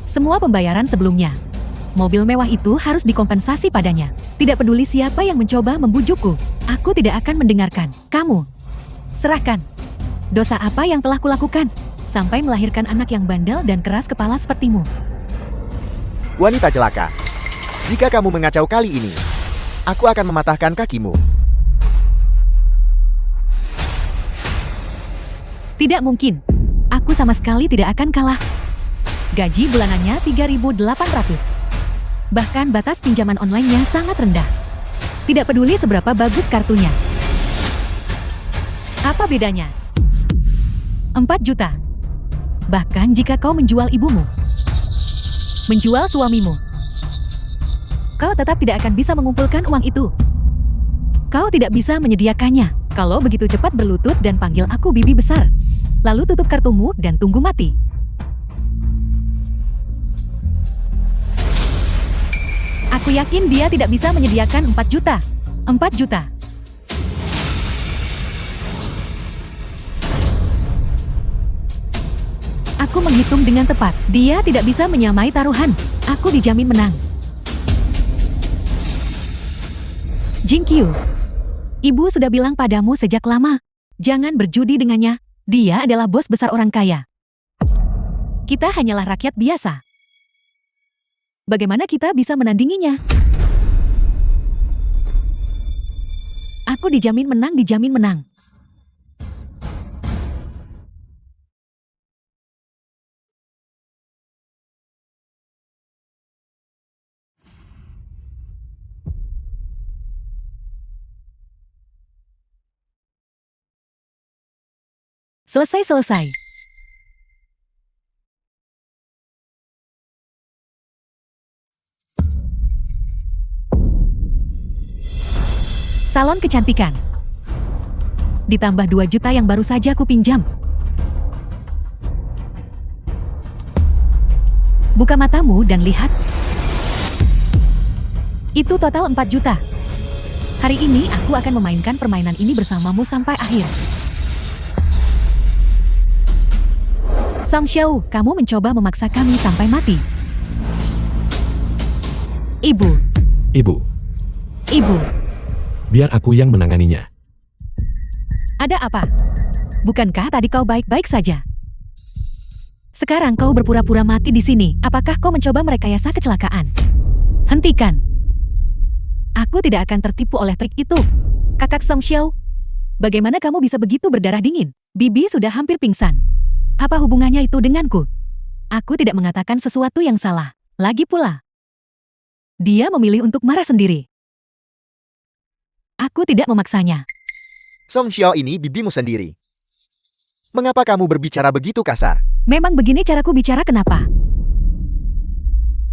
semua pembayaran sebelumnya, mobil mewah itu harus dikompensasi padanya. Tidak peduli siapa yang mencoba membujukku, aku tidak akan mendengarkan. Kamu, serahkan. Dosa apa yang telah kulakukan, sampai melahirkan anak yang bandel dan keras kepala sepertimu? Wanita celaka. Jika kamu mengacau kali ini, aku akan mematahkan kakimu. Tidak mungkin. Aku sama sekali tidak akan kalah. Gaji bulanannya 3.800. Bahkan batas pinjaman online-nya sangat rendah. Tidak peduli seberapa bagus kartunya. Apa bedanya? 4 juta. Bahkan jika kau menjual ibumu, menjual suamimu, kau tetap tidak akan bisa mengumpulkan uang itu. Kau tidak bisa menyediakannya. Kalau begitu, cepat berlutut dan panggil aku bibi besar. Lalu tutup kartumu dan tunggu mati. Aku yakin dia tidak bisa menyediakan 4 juta. 4 juta. Aku menghitung dengan tepat. Dia tidak bisa menyamai taruhan. Aku dijamin menang. Jing Qiu, ibu sudah bilang padamu sejak lama. Jangan berjudi dengannya. Dia adalah bos besar orang kaya. Kita hanyalah rakyat biasa. Bagaimana kita bisa menandinginya? Aku dijamin menang, dijamin menang. Selesai. Salon kecantikan. Ditambah 2 juta yang baru saja ku pinjam. Buka matamu dan lihat. Itu total 4 juta. Hari ini aku akan memainkan permainan ini bersamamu sampai akhir. Song Xiao, kamu mencoba memaksa kami sampai mati. Ibu. Biar aku yang menanganinya. Ada apa? Bukankah tadi kau baik-baik saja? Sekarang kau berpura-pura mati di sini. Apakah kau mencoba merekayasa kecelakaan? Hentikan. Aku tidak akan tertipu oleh trik itu. Kakak Song Xiao, bagaimana kamu bisa begitu berdarah dingin? Bibi sudah hampir pingsan. Apa hubungannya itu denganku? Aku tidak mengatakan sesuatu yang salah. Lagi pula, dia memilih untuk marah sendiri. Aku tidak memaksanya. Song Xiao ini bibimu sendiri. Mengapa kamu berbicara begitu kasar? Memang begini caraku bicara, kenapa?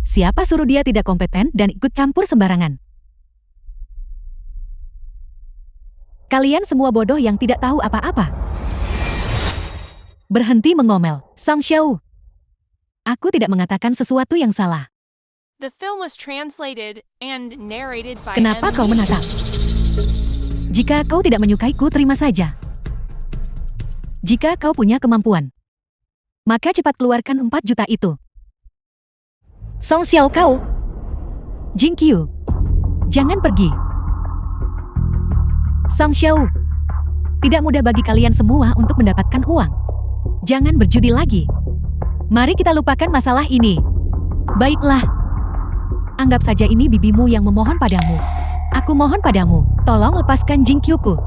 Siapa suruh dia tidak kompeten dan ikut campur sembarangan? Kalian semua bodoh yang tidak tahu apa-apa. Berhenti mengomel, Song Xiao. Aku tidak mengatakan sesuatu yang salah. The film was translated and narrated by Kenapa kau M. menatap? Jika kau tidak menyukaiku, terima saja. Jika kau punya kemampuan, maka cepat keluarkan 4 juta itu. Song Xiao kau. Jing Qiu, jangan pergi. Song Xiao, tidak mudah bagi kalian semua untuk mendapatkan uang. Jangan berjudi lagi. Mari kita lupakan masalah ini. Baiklah. Anggap saja ini bibimu yang memohon padamu. Aku mohon padamu, tolong lepaskan Jing Qiu-ku.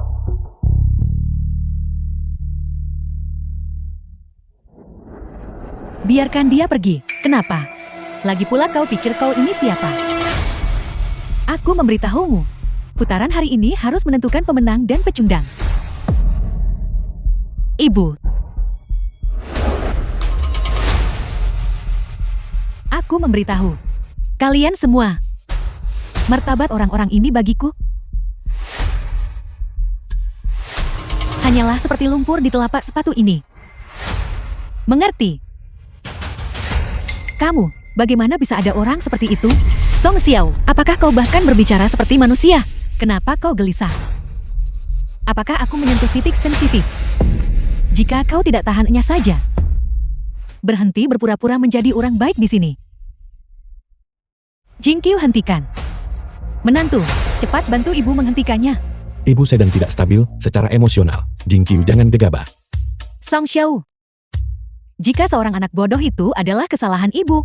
Biarkan dia pergi. Kenapa? Lagi pula kau pikir kau ini siapa? Aku memberitahumu. Putaran hari ini harus menentukan pemenang dan pecundang. Ibu. Aku memberitahu. Kalian semua. Martabat orang-orang ini bagiku hanyalah seperti lumpur di telapak sepatu ini. Mengerti? Kamu, bagaimana bisa ada orang seperti itu? Song Xiao, apakah kau bahkan berbicara seperti manusia? Kenapa kau gelisah? Apakah aku menyentuh titik sensitif? Jika kau tidak tahannya saja, berhenti berpura-pura menjadi orang baik di sini. Jing Qiu, hentikan. Menantu, cepat bantu ibu menghentikannya. Ibu sedang tidak stabil secara emosional. Jing Qiu, jangan gegabah. Song Xiao, jika seorang anak bodoh itu adalah kesalahan ibu,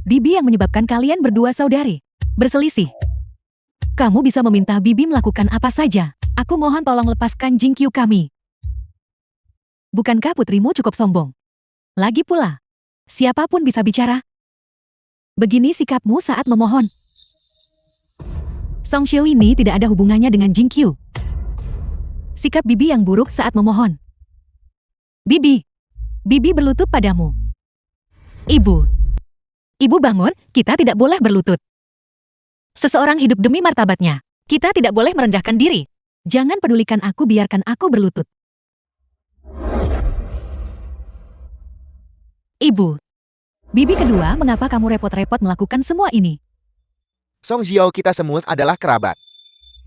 Bibi yang menyebabkan kalian berdua saudari berselisih, kamu bisa meminta Bibi melakukan apa saja. Aku mohon tolong lepaskan Jing Qiu kami. Bukankah putrimu cukup sombong? Lagi pula, siapapun bisa bicara. Begini sikapmu saat memohon. Song Xiao ini tidak ada hubungannya dengan Jing Qiu. Sikap Bibi yang buruk saat memohon. Bibi berlutut padamu. Ibu bangun, kita tidak boleh berlutut. Seseorang hidup demi martabatnya. Kita tidak boleh merendahkan diri. Jangan pedulikan aku, biarkan aku berlutut. Bibi kedua, mengapa kamu repot-repot melakukan semua ini? Song Xiao, kita semua adalah kerabat.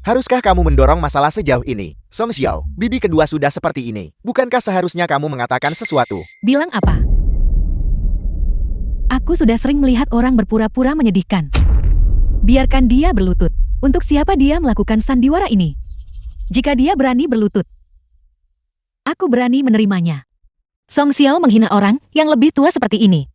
Haruskah kamu mendorong masalah sejauh ini? Song Xiao, bibi kedua sudah seperti ini. Bukankah seharusnya kamu mengatakan sesuatu? Bilang apa? Aku sudah sering melihat orang berpura-pura menyedihkan. Biarkan dia berlutut. Untuk siapa dia melakukan sandiwara ini? Jika dia berani berlutut, aku berani menerimanya. Song Xiao menghina orang yang lebih tua seperti ini.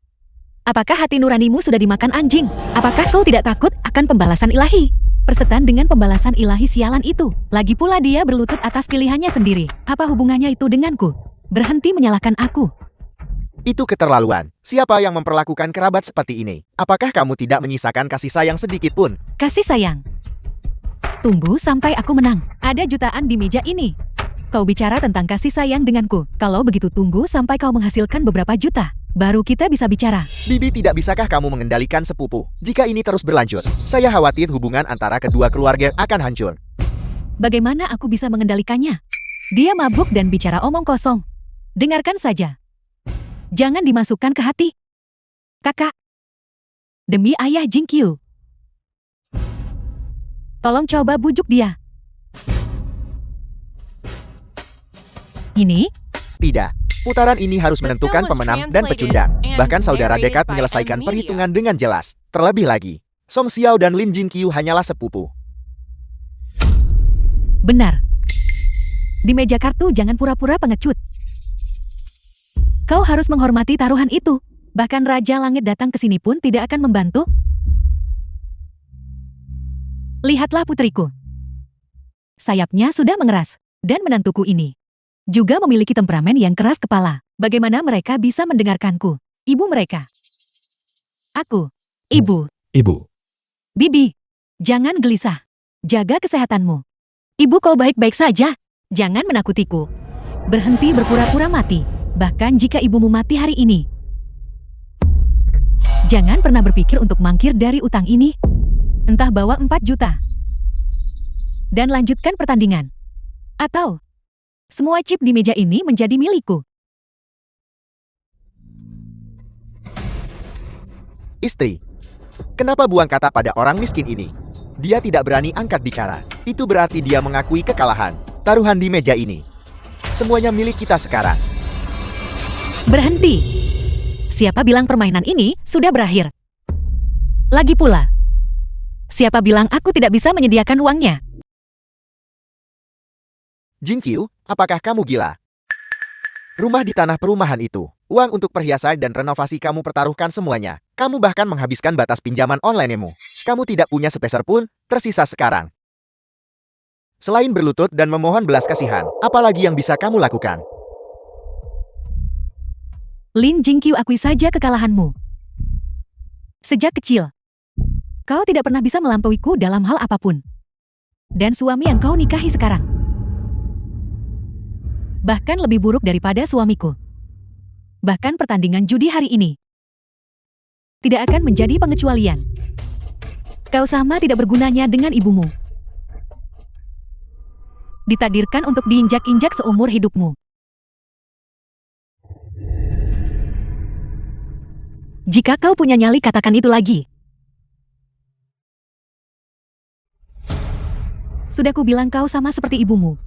Apakah hati nuranimu sudah dimakan anjing? Apakah kau tidak takut akan pembalasan ilahi? Persetan dengan pembalasan ilahi sialan itu. Lagi pula dia berlutut atas pilihannya sendiri. Apa hubungannya itu denganku? Berhenti menyalahkan aku. Itu keterlaluan. Siapa yang memperlakukan kerabat seperti ini? Apakah kamu tidak menyisakan kasih sayang sedikit pun? Kasih sayang. Tunggu sampai aku menang. Ada jutaan di meja ini. Kau bicara tentang kasih sayang denganku. Kalau begitu tunggu sampai kau menghasilkan beberapa juta. Baru kita bisa bicara. Bibi, tidak bisakah kamu mengendalikan sepupu? Jika ini terus berlanjut, saya khawatir hubungan antara kedua keluarga akan hancur. Bagaimana aku bisa mengendalikannya? Dia mabuk dan bicara omong kosong. Dengarkan saja. Jangan dimasukkan ke hati. Kakak. Demi ayah Jingqiu. Tolong coba bujuk dia. Ini? Tidak. Putaran ini harus menentukan pemenang dan pecundang. Bahkan saudara dekat menyelesaikan perhitungan dengan jelas. Terlebih lagi, Song Xiao dan Lin Jingqiu hanyalah sepupu. Benar. Di meja kartu jangan pura-pura pengecut. Kau harus menghormati taruhan itu. Bahkan Raja Langit datang ke sini pun tidak akan membantu. Lihatlah putriku. Sayapnya sudah mengeras. Dan menantuku ini juga memiliki temperamen yang keras kepala. Bagaimana mereka bisa mendengarkanku? Ibu mereka. Aku. Ibu. Ibu, Bibi. Jangan gelisah. Jaga kesehatanmu. Ibu, kau baik-baik saja. Jangan menakutiku. Berhenti berpura-pura mati. Bahkan jika ibumu mati hari ini. Jangan pernah berpikir untuk mangkir dari utang ini. Entah bawa 4 juta. Dan lanjutkan pertandingan. Atau semua chip di meja ini menjadi milikku. Istri, kenapa buang kata pada orang miskin ini? Dia tidak berani angkat bicara. Itu berarti dia mengakui kekalahan. Taruhan di meja ini. Semuanya milik kita sekarang. Berhenti. Siapa bilang permainan ini sudah berakhir? Lagi pula, siapa bilang aku tidak bisa menyediakan uangnya? Jingqiu, apakah kamu gila? Rumah di tanah perumahan itu, uang untuk perhiasan dan renovasi kamu pertaruhkan semuanya. Kamu bahkan menghabiskan batas pinjaman online-mu. Kamu tidak punya sepeser pun tersisa sekarang. Selain berlutut dan memohon belas kasihan, apalagi yang bisa kamu lakukan? Lin Jingqiu, akui saja kekalahanmu. Sejak kecil, kau tidak pernah bisa melampauiku dalam hal apapun. Dan suami yang kau nikahi sekarang bahkan lebih buruk daripada suamiku. Bahkan pertandingan judi hari ini tidak akan menjadi pengecualian. Kau sama tidak bergunanya dengan ibumu. Ditakdirkan untuk diinjak-injak seumur hidupmu. Jika kau punya nyali, katakan itu lagi. Sudah kubilang kau sama seperti ibumu.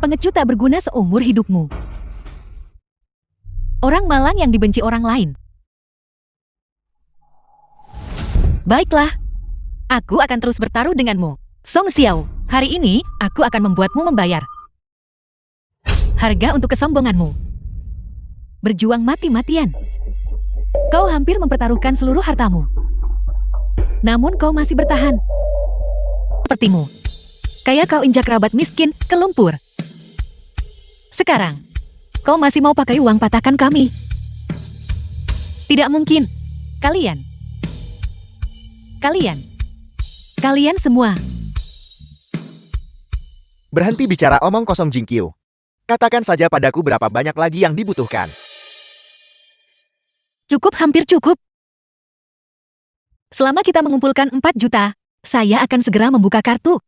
Pengecut tak berguna seumur hidupmu. Orang malang yang dibenci orang lain. Baiklah. Aku akan terus bertaruh denganmu. Song Xiao, hari ini aku akan membuatmu membayar harga untuk kesombonganmu. Berjuang mati-matian. Kau hampir mempertaruhkan seluruh hartamu. Namun kau masih bertahan. Sepertimu. Kayak kau injak kerabat miskin ke lumpur. Sekarang, kau masih mau pakai uang patakan kami? Tidak mungkin. Kalian semua. Berhenti bicara omong kosong, Jingqiu. Katakan saja padaku berapa banyak lagi yang dibutuhkan. Cukup, hampir cukup. Selama kita mengumpulkan 4 juta, saya akan segera membuka kartu.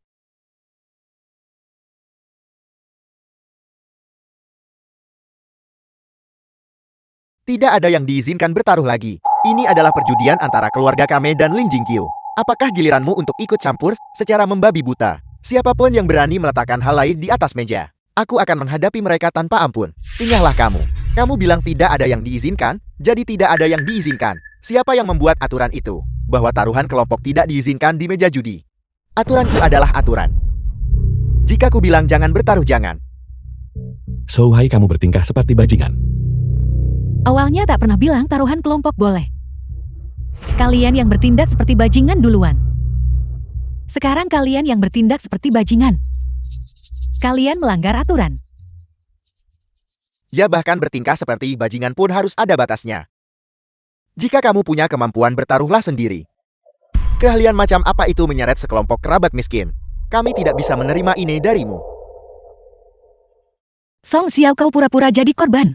Tidak ada yang diizinkan bertaruh lagi. Ini adalah perjudian antara keluarga Kame dan Lin Jingqiu. Apakah giliranmu untuk ikut campur secara membabi buta? Siapapun yang berani meletakkan hal lain di atas meja, aku akan menghadapi mereka tanpa ampun. Tinggallah kamu. Kamu bilang tidak ada yang diizinkan, jadi tidak ada yang diizinkan. Siapa yang membuat aturan itu? Bahwa taruhan kelompok tidak diizinkan di meja judi. Aturan itu adalah aturan. Jika ku bilang jangan bertaruh, jangan. So hai kamu bertingkah seperti bajingan. Awalnya tak pernah bilang taruhan kelompok boleh. Kalian yang bertindak seperti bajingan duluan. Sekarang kalian yang bertindak seperti bajingan. Kalian melanggar aturan. Ya, bahkan bertingkah seperti bajingan pun harus ada batasnya. Jika kamu punya kemampuan, bertaruhlah sendiri. Keahlian macam apa itu menyeret sekelompok kerabat miskin? Kami tidak bisa menerima ini darimu. Song Xiao, kau pura-pura jadi korban.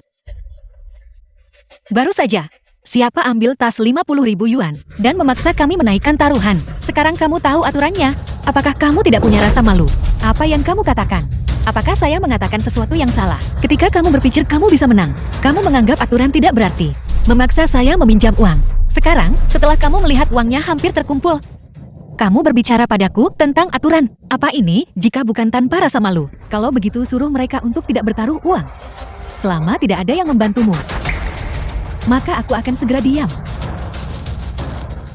Baru saja, siapa ambil tas 50.000 yuan dan memaksa kami menaikkan taruhan. Sekarang kamu tahu aturannya. Apakah kamu tidak punya rasa malu? Apa yang kamu katakan? Apakah saya mengatakan sesuatu yang salah? Ketika kamu berpikir kamu bisa menang, kamu menganggap aturan tidak berarti. Memaksa saya meminjam uang. Sekarang, setelah kamu melihat uangnya hampir terkumpul, kamu berbicara padaku tentang aturan. Apa ini jika bukan tanpa rasa malu? Kalau begitu suruh mereka untuk tidak bertaruh uang. Selama tidak ada yang membantumu, maka aku akan segera diam.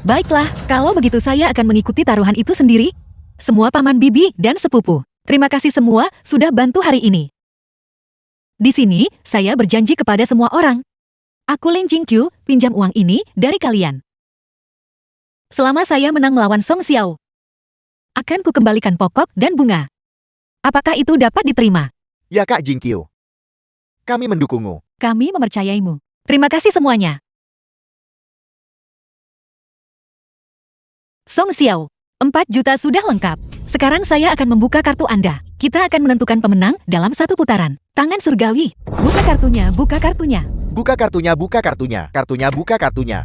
Baiklah, kalau begitu saya akan mengikuti taruhan itu sendiri. Semua paman bibi dan sepupu, terima kasih semua sudah bantu hari ini. Di sini, saya berjanji kepada semua orang. Aku Lin Jingqiu, pinjam uang ini dari kalian. Selama saya menang melawan Song Xiao, akan kukembalikan pokok dan bunga. Apakah itu dapat diterima? Ya Kak Jingqiu. Kami mendukungmu. Kami mempercayaimu. Terima kasih semuanya. Song Xiao, 4 juta sudah lengkap. Sekarang saya akan membuka kartu Anda. Kita akan menentukan pemenang dalam satu putaran. Tangan surgawi. Buka kartunya, buka kartunya. Buka kartunya, buka kartunya. Kartunya, buka kartunya.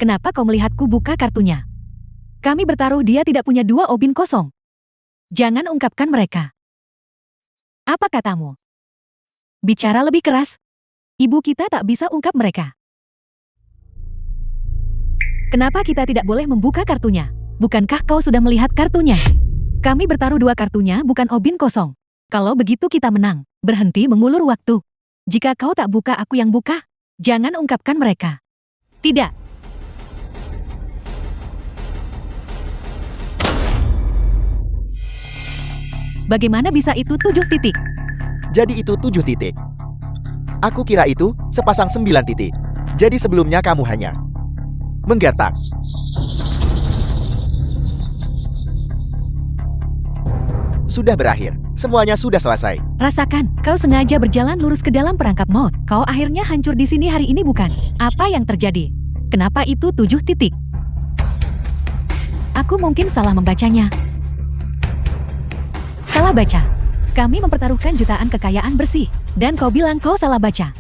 Kenapa kau melihatku buka kartunya? Kami bertaruh dia tidak punya 2 obin kosong. Jangan ungkapkan mereka. Apa katamu? Bicara lebih keras. Ibu kita tak bisa ungkap mereka. Kenapa kita tidak boleh membuka kartunya? Bukankah kau sudah melihat kartunya? Kami bertaruh 2 kartunya, bukan obin kosong. Kalau begitu kita menang. Berhenti mengulur waktu. Jika kau tak buka, aku yang buka. Jangan ungkapkan mereka. Tidak. Bagaimana bisa itu 7 titik? Jadi itu 7 titik. Aku kira itu sepasang 9 titik. Jadi sebelumnya kamu hanya menggatak. Sudah berakhir. Semuanya sudah selesai. Rasakan, kau sengaja berjalan lurus ke dalam perangkap maut. Kau akhirnya hancur di sini hari ini, bukan? Apa yang terjadi? Kenapa itu 7 titik? Aku mungkin salah membacanya. Salah baca. Kami mempertaruhkan jutaan kekayaan bersih. Dan kau bilang kau salah baca.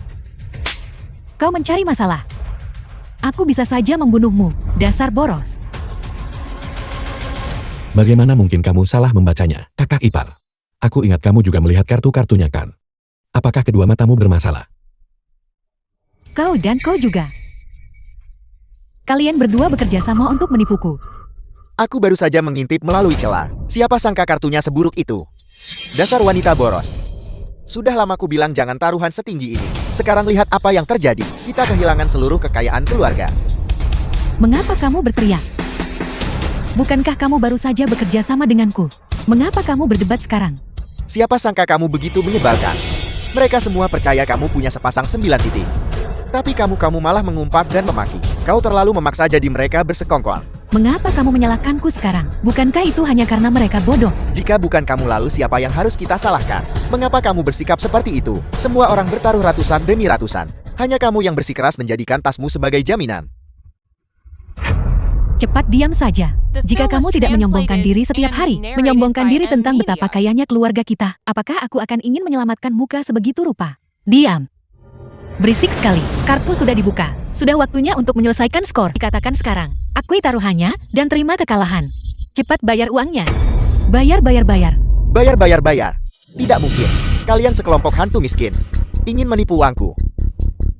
Kau mencari masalah. Aku bisa saja membunuhmu, dasar boros. Bagaimana mungkin kamu salah membacanya, kakak ipar? Aku ingat kamu juga melihat kartu-kartunya kan? Apakah kedua matamu bermasalah? Kau dan kau juga. Kalian berdua bekerja sama untuk menipuku. Aku baru saja mengintip melalui celah. Siapa sangka kartunya seburuk itu? Dasar wanita boros. Sudah lama ku bilang jangan taruhan setinggi ini. Sekarang lihat apa yang terjadi. Kita kehilangan seluruh kekayaan keluarga. Mengapa kamu berteriak? Bukankah kamu baru saja bekerja sama denganku? Mengapa kamu berdebat sekarang? Siapa sangka kamu begitu menyebalkan? Mereka semua percaya kamu punya sepasang 9 titik. Tapi kamu malah mengumpat dan memaki. Kau terlalu memaksa jadi mereka bersekongkol. Mengapa kamu menyalahkanku sekarang? Bukankah itu hanya karena mereka bodoh? Jika bukan kamu, lalu siapa yang harus kita salahkan? Mengapa kamu bersikap seperti itu? Semua orang bertaruh ratusan demi ratusan. Hanya kamu yang bersikeras menjadikan tasmu sebagai jaminan. Cepat diam saja. Jika kamu tidak menyombongkan diri setiap hari, menyombongkan diri tentang betapa kayanya keluarga kita, apakah aku akan ingin menyelamatkan muka sebegitu rupa? Diam. Berisik sekali. Kartu sudah dibuka. Sudah waktunya untuk menyelesaikan skor. Dikatakan sekarang. Akui taruhannya dan terima kekalahan. Cepat bayar uangnya. Bayar. Bayar. Tidak mungkin. Kalian sekelompok hantu miskin. Ingin menipu uangku.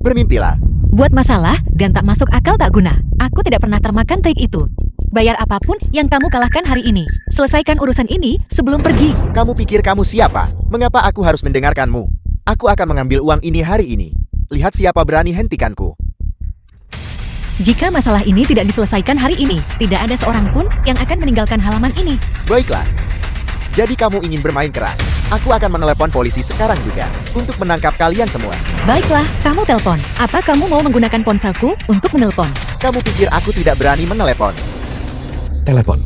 Bermimpilah. Buat masalah dan tak masuk akal tak guna. Aku tidak pernah termakan trik itu. Bayar apapun yang kamu kalahkan hari ini. Selesaikan urusan ini sebelum pergi. Kamu pikir kamu siapa? Mengapa aku harus mendengarkanmu? Aku akan mengambil uang ini hari ini. Lihat siapa berani hentikanku. Jika masalah ini tidak diselesaikan hari ini, tidak ada seorang pun yang akan meninggalkan halaman ini. Baiklah. Jadi kamu ingin bermain keras. Aku akan menelepon polisi sekarang juga untuk menangkap kalian semua. Baiklah, kamu telepon. Apa kamu mau menggunakan ponselku untuk menelpon? Kamu pikir aku tidak berani menelepon? Telepon.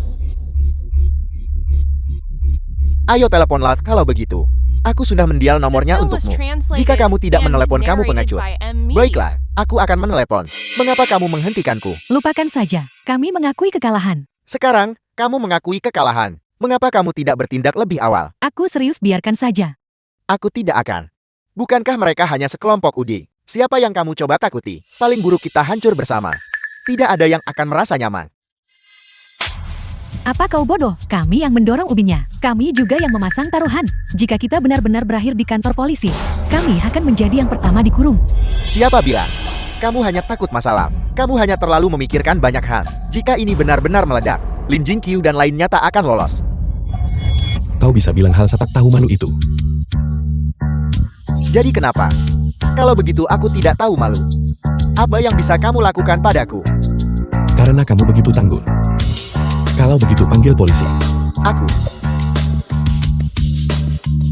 Ayo teleponlah kalau begitu. Aku sudah mendial nomornya The film was untukmu. translated Jika kamu tidak and menelepon, kamu narrated pengecut. by M. Mead. Baiklah, aku akan menelepon. Mengapa kamu menghentikanku? Lupakan saja. Kami mengakui kekalahan. Sekarang, kamu mengakui kekalahan. Mengapa kamu tidak bertindak lebih awal? Aku serius, biarkan saja. Aku tidak akan. Bukankah mereka hanya sekelompok UD? Siapa yang kamu coba takuti? Paling buruk kita hancur bersama. Tidak ada yang akan merasa nyaman. Apa kau bodoh? Kami yang mendorong ubinya. Kami juga yang memasang taruhan. Jika kita benar-benar berakhir di kantor polisi, kami akan menjadi yang pertama dikurung. Siapa bilang? Kamu hanya takut masalah. Kamu hanya terlalu memikirkan banyak hal. Jika ini benar-benar meledak, Lin Jingqiu dan lainnya tak akan lolos. Kau bisa bilang hal satak tahu malu itu. Jadi kenapa? Kalau begitu aku tidak tahu malu. Apa yang bisa kamu lakukan padaku? Karena kamu begitu tangguh. Kalau begitu panggil polisi.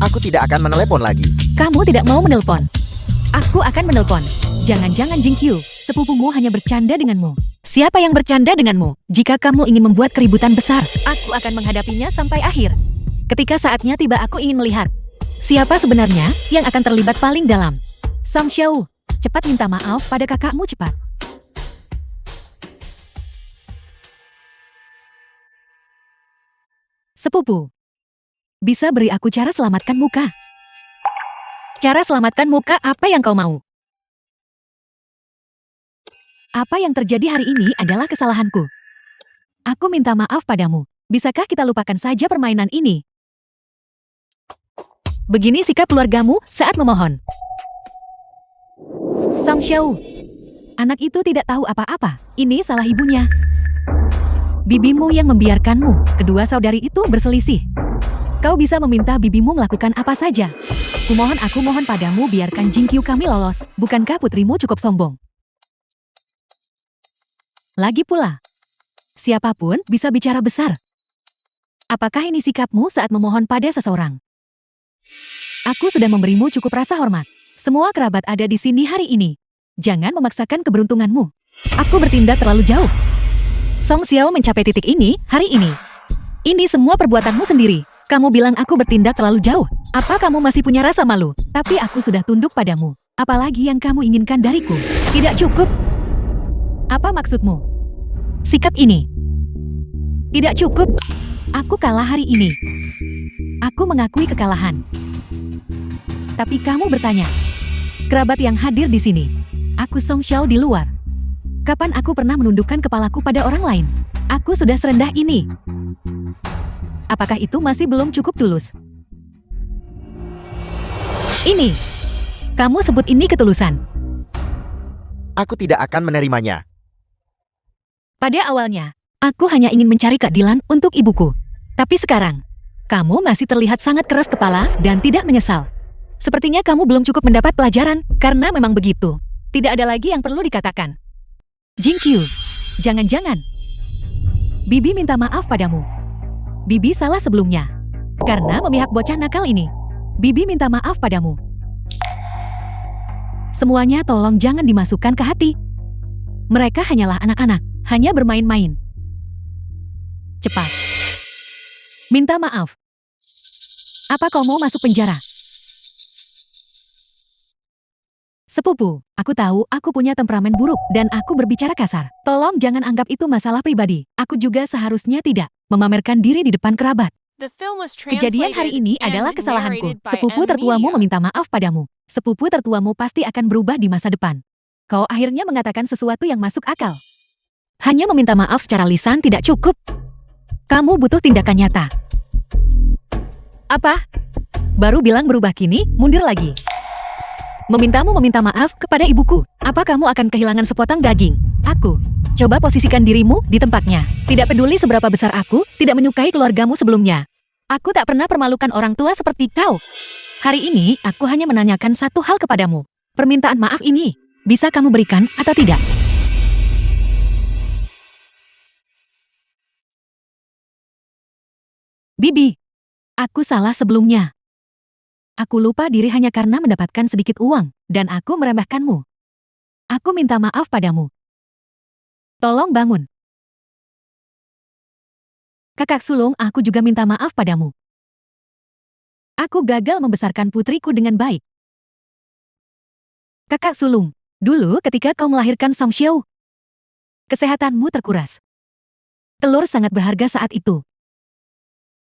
Aku tidak akan menelepon lagi. Kamu tidak mau menelpon. Aku akan menelpon. Jangan-jangan Jingqiu, sepupumu hanya bercanda denganmu. Siapa yang bercanda denganmu? Jika kamu ingin membuat keributan besar, aku akan menghadapinya sampai akhir. Ketika saatnya tiba, aku ingin melihat siapa sebenarnya yang akan terlibat paling dalam. Song Xiao, cepat minta maaf pada kakakmu cepat. Sepupu, bisa beri aku cara selamatkan muka? Cara selamatkan muka apa yang kau mau? Apa yang terjadi hari ini adalah kesalahanku. Aku minta maaf padamu. Bisakah kita lupakan saja permainan ini? Begini sikap keluargamu saat memohon. Song Xiao, anak itu tidak tahu apa-apa. Ini salah ibunya. Bibimu yang membiarkanmu. Kedua saudari itu berselisih. Kau bisa meminta bibimu melakukan apa saja. Aku mohon padamu, biarkan Jingqiu kami lolos. Bukankah putrimu cukup sombong? Lagi pula, siapapun bisa bicara besar. Apakah ini sikapmu saat memohon pada seseorang? Aku sudah memberimu cukup rasa hormat. Semua kerabat ada di sini hari ini. Jangan memaksakan keberuntunganmu. Aku bertindak terlalu jauh. Song Xiao mencapai titik ini hari ini. Ini semua perbuatanmu sendiri. Kamu bilang aku bertindak terlalu jauh. Apa kamu masih punya rasa malu? Tapi aku sudah tunduk padamu. Apalagi yang kamu inginkan dariku? Tidak cukup. Apa maksudmu? Sikap ini tidak cukup. Aku kalah hari ini. Aku mengakui kekalahan. Tapi kamu bertanya, kerabat yang hadir di sini, aku Song Xiao di luar. Kapan aku pernah menundukkan kepalaku pada orang lain? Aku sudah serendah ini. Apakah itu masih belum cukup tulus? Ini, kamu sebut ini ketulusan? Aku tidak akan menerimanya. Pada awalnya, aku hanya ingin mencari keadilan untuk ibuku. Tapi sekarang, kamu masih terlihat sangat keras kepala dan tidak menyesal. Sepertinya kamu belum cukup mendapat pelajaran, karena memang begitu. Tidak ada lagi yang perlu dikatakan. Jingqiu, jangan-jangan. Bibi minta maaf padamu. Bibi salah sebelumnya. Karena memihak bocah nakal ini. Bibi minta maaf padamu. Semuanya tolong jangan dimasukkan ke hati. Mereka hanyalah anak-anak. Hanya bermain-main. Cepat. Minta maaf. Apa kau mau masuk penjara? Sepupu, aku tahu aku punya temperamen buruk dan aku berbicara kasar. Tolong jangan anggap itu masalah pribadi. Aku juga seharusnya tidak memamerkan diri di depan kerabat. The film was Kejadian hari ini translated adalah and kesalahanku. narrated by Sepupu M. tertuamu Mead. meminta maaf padamu. Sepupu tertuamu pasti akan berubah di masa depan. Kau akhirnya mengatakan sesuatu yang masuk akal. Hanya meminta maaf secara lisan tidak cukup. Kamu butuh tindakan nyata. Apa? Baru bilang berubah kini, mundur lagi. Memintamu meminta maaf kepada ibuku. Apa kamu akan kehilangan sepotong daging? Aku. Coba posisikan dirimu di tempatnya. Tidak peduli seberapa besar aku, tidak menyukai keluargamu sebelumnya. Aku tak pernah permalukan orang tua seperti kau. Hari ini, aku hanya menanyakan satu hal kepadamu. Permintaan maaf ini, bisa kamu berikan atau tidak? Bibi, aku salah sebelumnya. Aku lupa diri hanya karena mendapatkan sedikit uang, dan aku meremehkanmu. Aku minta maaf padamu. Tolong bangun. Kakak sulung, aku juga minta maaf padamu. Aku gagal membesarkan putriku dengan baik. Kakak sulung, dulu ketika kau melahirkan Song Xiao, kesehatanmu terkuras. Telur sangat berharga saat itu.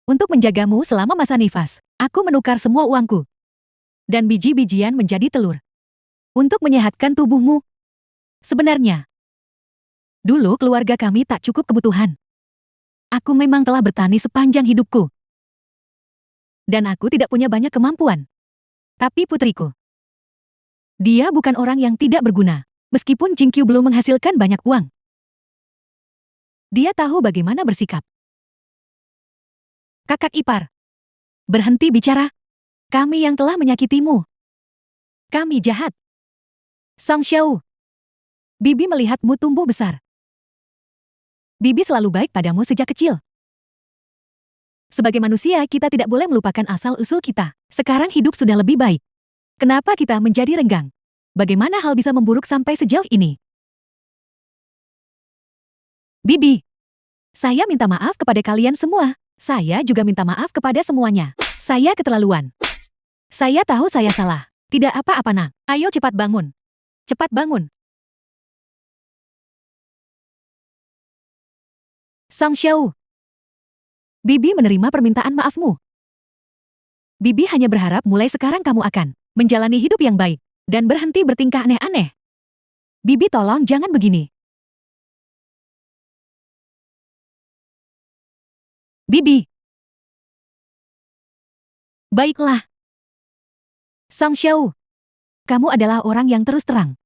Untuk menjagamu selama masa nifas, aku menukar semua uangku dan biji-bijian menjadi telur. Untuk menyehatkan tubuhmu. Sebenarnya, dulu keluarga kami tak cukup kebutuhan. Aku memang telah bertani sepanjang hidupku. Dan aku tidak punya banyak kemampuan. Tapi putriku, dia bukan orang yang tidak berguna, meskipun Jingqiu belum menghasilkan banyak uang. Dia tahu bagaimana bersikap. Kakak ipar, berhenti bicara. Kami yang telah menyakitimu. Kami jahat. Song Xiao, Bibi melihatmu tumbuh besar. Bibi selalu baik padamu sejak kecil. Sebagai manusia, kita tidak boleh melupakan asal-usul kita. Sekarang hidup sudah lebih baik. Kenapa kita menjadi renggang? Bagaimana hal bisa memburuk sampai sejauh ini? Bibi, saya minta maaf kepada kalian semua. Saya juga minta maaf kepada semuanya. Saya keterlaluan. Saya tahu saya salah. Tidak apa-apa, Nak. Ayo cepat bangun. Cepat bangun. Song Xiao, Bibi menerima permintaan maafmu. Bibi hanya berharap mulai sekarang kamu akan menjalani hidup yang baik dan berhenti bertingkah aneh-aneh. Bibi tolong jangan begini. Bibi. Baiklah. Song Xiao, kamu adalah orang yang terus terang.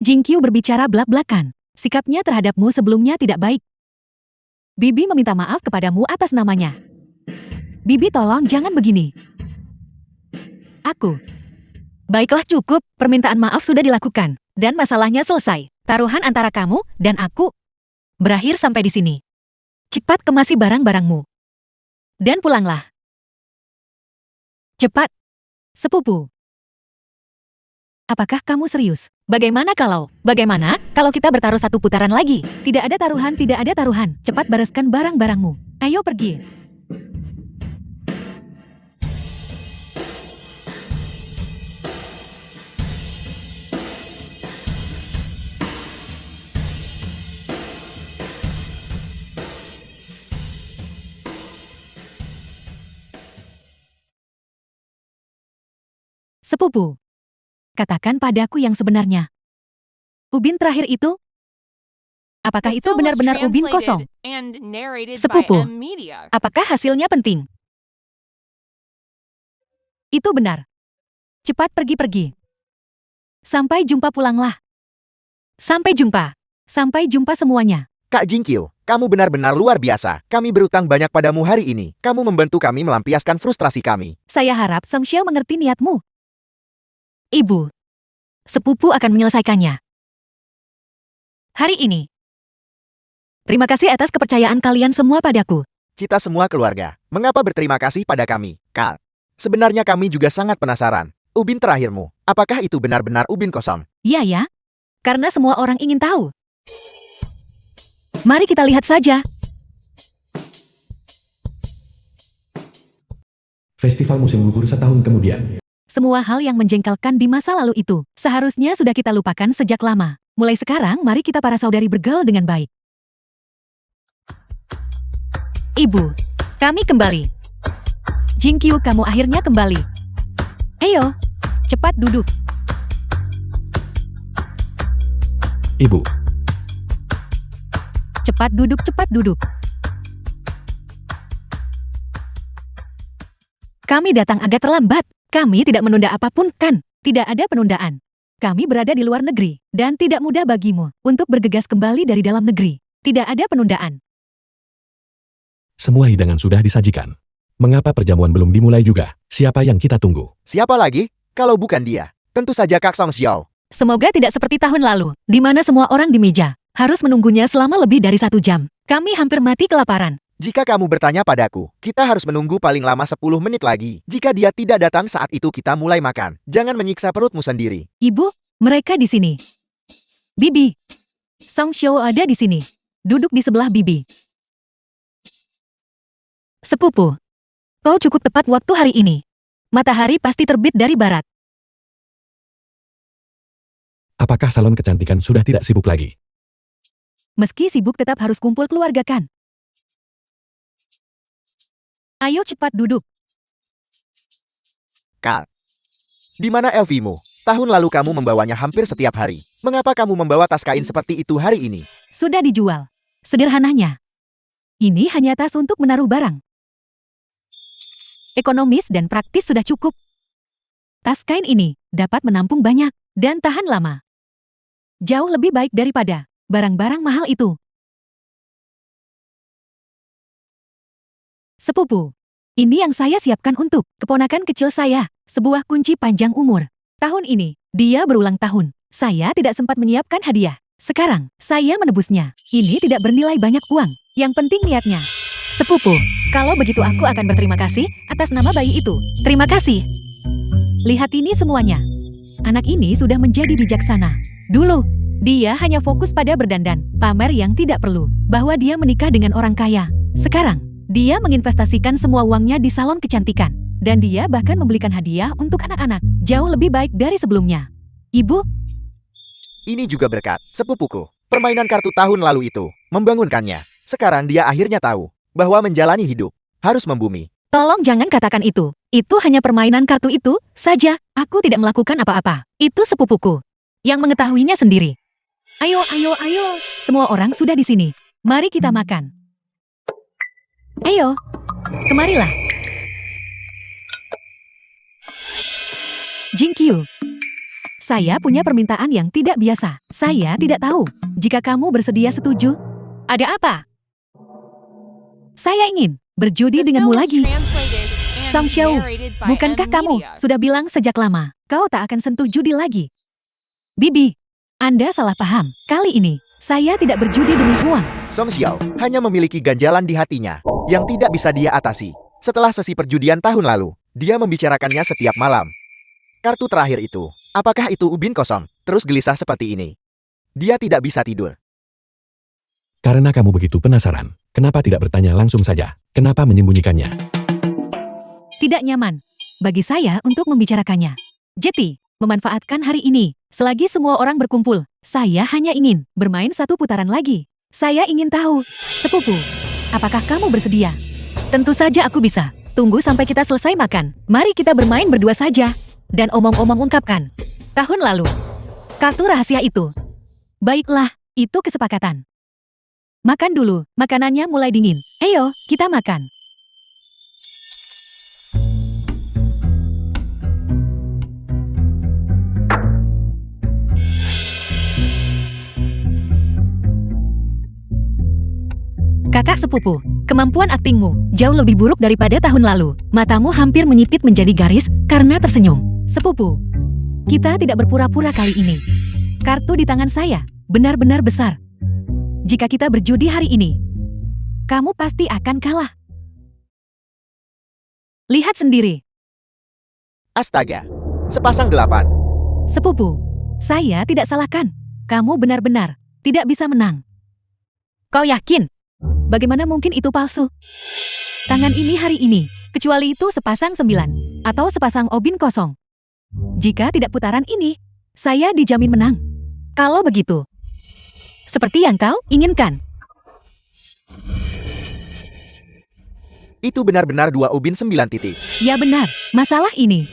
Jingqiu berbicara belak-belakan. Sikapnya terhadapmu sebelumnya tidak baik. Bibi meminta maaf kepadamu atas namanya. Bibi tolong jangan begini. Aku. Baiklah cukup, permintaan maaf sudah dilakukan. Dan masalahnya selesai. Taruhan antara kamu dan aku berakhir sampai di sini. Cepat kemasi barang-barangmu. Dan pulanglah. Cepat. Sepupu. Apakah kamu serius? Bagaimana kalau kita bertaruh satu putaran lagi? Tidak ada taruhan, tidak ada taruhan. Cepat bereskan barang-barangmu. Ayo pergi. Sepupu, katakan padaku yang sebenarnya. Ubin terakhir itu? Apakah itu benar-benar ubin kosong? Sepupu, apakah hasilnya penting? Itu benar. Cepat pergi-pergi. Sampai jumpa pulanglah. Sampai jumpa. Sampai jumpa semuanya. Kak Jingqiu, kamu benar-benar luar biasa. Kami berutang banyak padamu hari ini. Kamu membantu kami melampiaskan frustrasi kami. Saya harap Song Xiao mengerti niatmu. Ibu, sepupu akan menyelesaikannya. Hari ini. Terima kasih atas kepercayaan kalian semua padaku. Kita semua keluarga. Mengapa berterima kasih pada kami, Kak? Sebenarnya kami juga sangat penasaran. Ubin terakhirmu, apakah itu benar-benar ubin kosong? Iya ya, karena semua orang ingin tahu. Mari kita lihat saja. Festival musim gugur setahun kemudian. Semua hal yang menjengkelkan di masa lalu itu seharusnya sudah kita lupakan sejak lama. Mulai sekarang, mari kita para saudari bergaul dengan baik. Ibu, kami kembali. Jingqiu, kamu akhirnya kembali. Ayo, cepat duduk. Ibu, Cepat duduk, cepat duduk. Kami datang agak terlambat. Kami tidak menunda apapun, kan? Tidak ada penundaan. Kami berada di luar negeri, dan tidak mudah bagimu untuk bergegas kembali dari dalam negeri. Tidak ada penundaan. Semua hidangan sudah disajikan. Mengapa perjamuan belum dimulai juga? Siapa yang kita tunggu? Siapa lagi? Kalau bukan dia. Tentu saja Kak Song Xiao. Semoga tidak seperti tahun lalu, di mana semua orang di meja harus menunggunya selama lebih dari 1 jam. Kami hampir mati kelaparan. Jika kamu bertanya padaku, kita harus menunggu paling lama 10 menit lagi. Jika dia tidak datang saat itu kita mulai makan. Jangan menyiksa perutmu sendiri. Ibu, mereka di sini. Bibi. Song Xiao ada di sini. Duduk di sebelah Bibi. Sepupu. Kau cukup tepat waktu hari ini. Matahari pasti terbit dari barat. Apakah salon kecantikan sudah tidak sibuk lagi? Meski sibuk tetap harus kumpul keluarga kan? Ayo cepat duduk. Kak, di mana Elvimu? Tahun lalu kamu membawanya hampir setiap hari. Mengapa kamu membawa tas kain seperti itu hari ini? Sudah dijual. Sederhananya. Ini hanya tas untuk menaruh barang. Ekonomis dan praktis sudah cukup. Tas kain ini dapat menampung banyak dan tahan lama. Jauh lebih baik daripada barang-barang mahal itu. Sepupu, ini yang saya siapkan untuk keponakan kecil saya, sebuah kunci panjang umur. Tahun ini, dia berulang tahun. Saya tidak sempat menyiapkan hadiah. Sekarang, saya menebusnya. Ini tidak bernilai banyak uang. Yang penting niatnya. Sepupu, kalau begitu aku akan berterima kasih atas nama bayi itu. Terima kasih. Lihat ini semuanya. Anak ini sudah menjadi bijaksana. Dulu, dia hanya fokus pada berdandan, pamer yang tidak perlu, bahwa dia menikah dengan orang kaya. Sekarang, dia menginvestasikan semua uangnya di salon kecantikan. Dan dia bahkan membelikan hadiah untuk anak-anak. Jauh lebih baik dari sebelumnya. Ibu, Ini juga berkat sepupuku. Permainan kartu tahun lalu itu membangunkannya. Sekarang dia akhirnya tahu bahwa menjalani hidup harus membumi. tolong jangan katakan itu. Itu hanya permainan kartu itu saja. Aku tidak melakukan apa-apa. Itu sepupuku yang mengetahuinya sendiri. Ayo, ayo, ayo. Semua orang sudah di sini. Mari kita makan. Ayo, kemarilah. Jingqiu. Saya punya permintaan yang tidak biasa. Saya tidak tahu. Jika kamu bersedia setuju. Ada apa? Saya ingin berjudi The denganmu film was lagi. translated and Song Xiao, narrated by bukankah M kamu Media. sudah bilang sejak lama, kau tak akan sentuh judi lagi? Bibi, Anda salah paham. Kali ini, saya tidak berjudi demi uang. Song Xiao hanya memiliki ganjalan di hatinya yang tidak bisa dia atasi. Setelah sesi perjudian tahun lalu, dia membicarakannya setiap malam. Kartu terakhir itu, apakah itu ubin kosong? Terus gelisah seperti ini. Dia tidak bisa tidur. Karena kamu begitu penasaran, kenapa tidak bertanya langsung saja? Kenapa menyembunyikannya? Tidak nyaman bagi saya untuk membicarakannya. Jadi, memanfaatkan hari ini, selagi semua orang berkumpul, saya hanya ingin bermain satu putaran lagi. Saya ingin tahu, sepupu, apakah kamu bersedia? Tentu saja aku bisa. Tunggu sampai kita selesai makan. Mari kita bermain berdua saja. Dan omong-omong ungkapkan. Tahun lalu. Kartu rahasia itu. Baiklah, itu kesepakatan. Makan dulu, makanannya mulai dingin. Ayo, kita makan. Kakak sepupu, kemampuan aktingmu jauh lebih buruk daripada tahun lalu. Matamu hampir menyipit menjadi garis karena tersenyum. Sepupu, kita tidak berpura-pura kali ini. Kartu di tangan saya benar-benar besar. Jika kita berjudi hari ini, kamu pasti akan kalah. Lihat sendiri. Astaga, sepasang 8. Sepupu, saya tidak salahkan. Kamu benar-benar tidak bisa menang. Kau yakin? Bagaimana mungkin itu palsu? Tangan ini hari ini, kecuali itu sepasang 9, atau sepasang obin kosong. Jika tidak putaran ini, saya dijamin menang. Kalau begitu, seperti yang kau inginkan. Itu benar-benar 2 ubin 9 titik. Ya benar, masalah ini.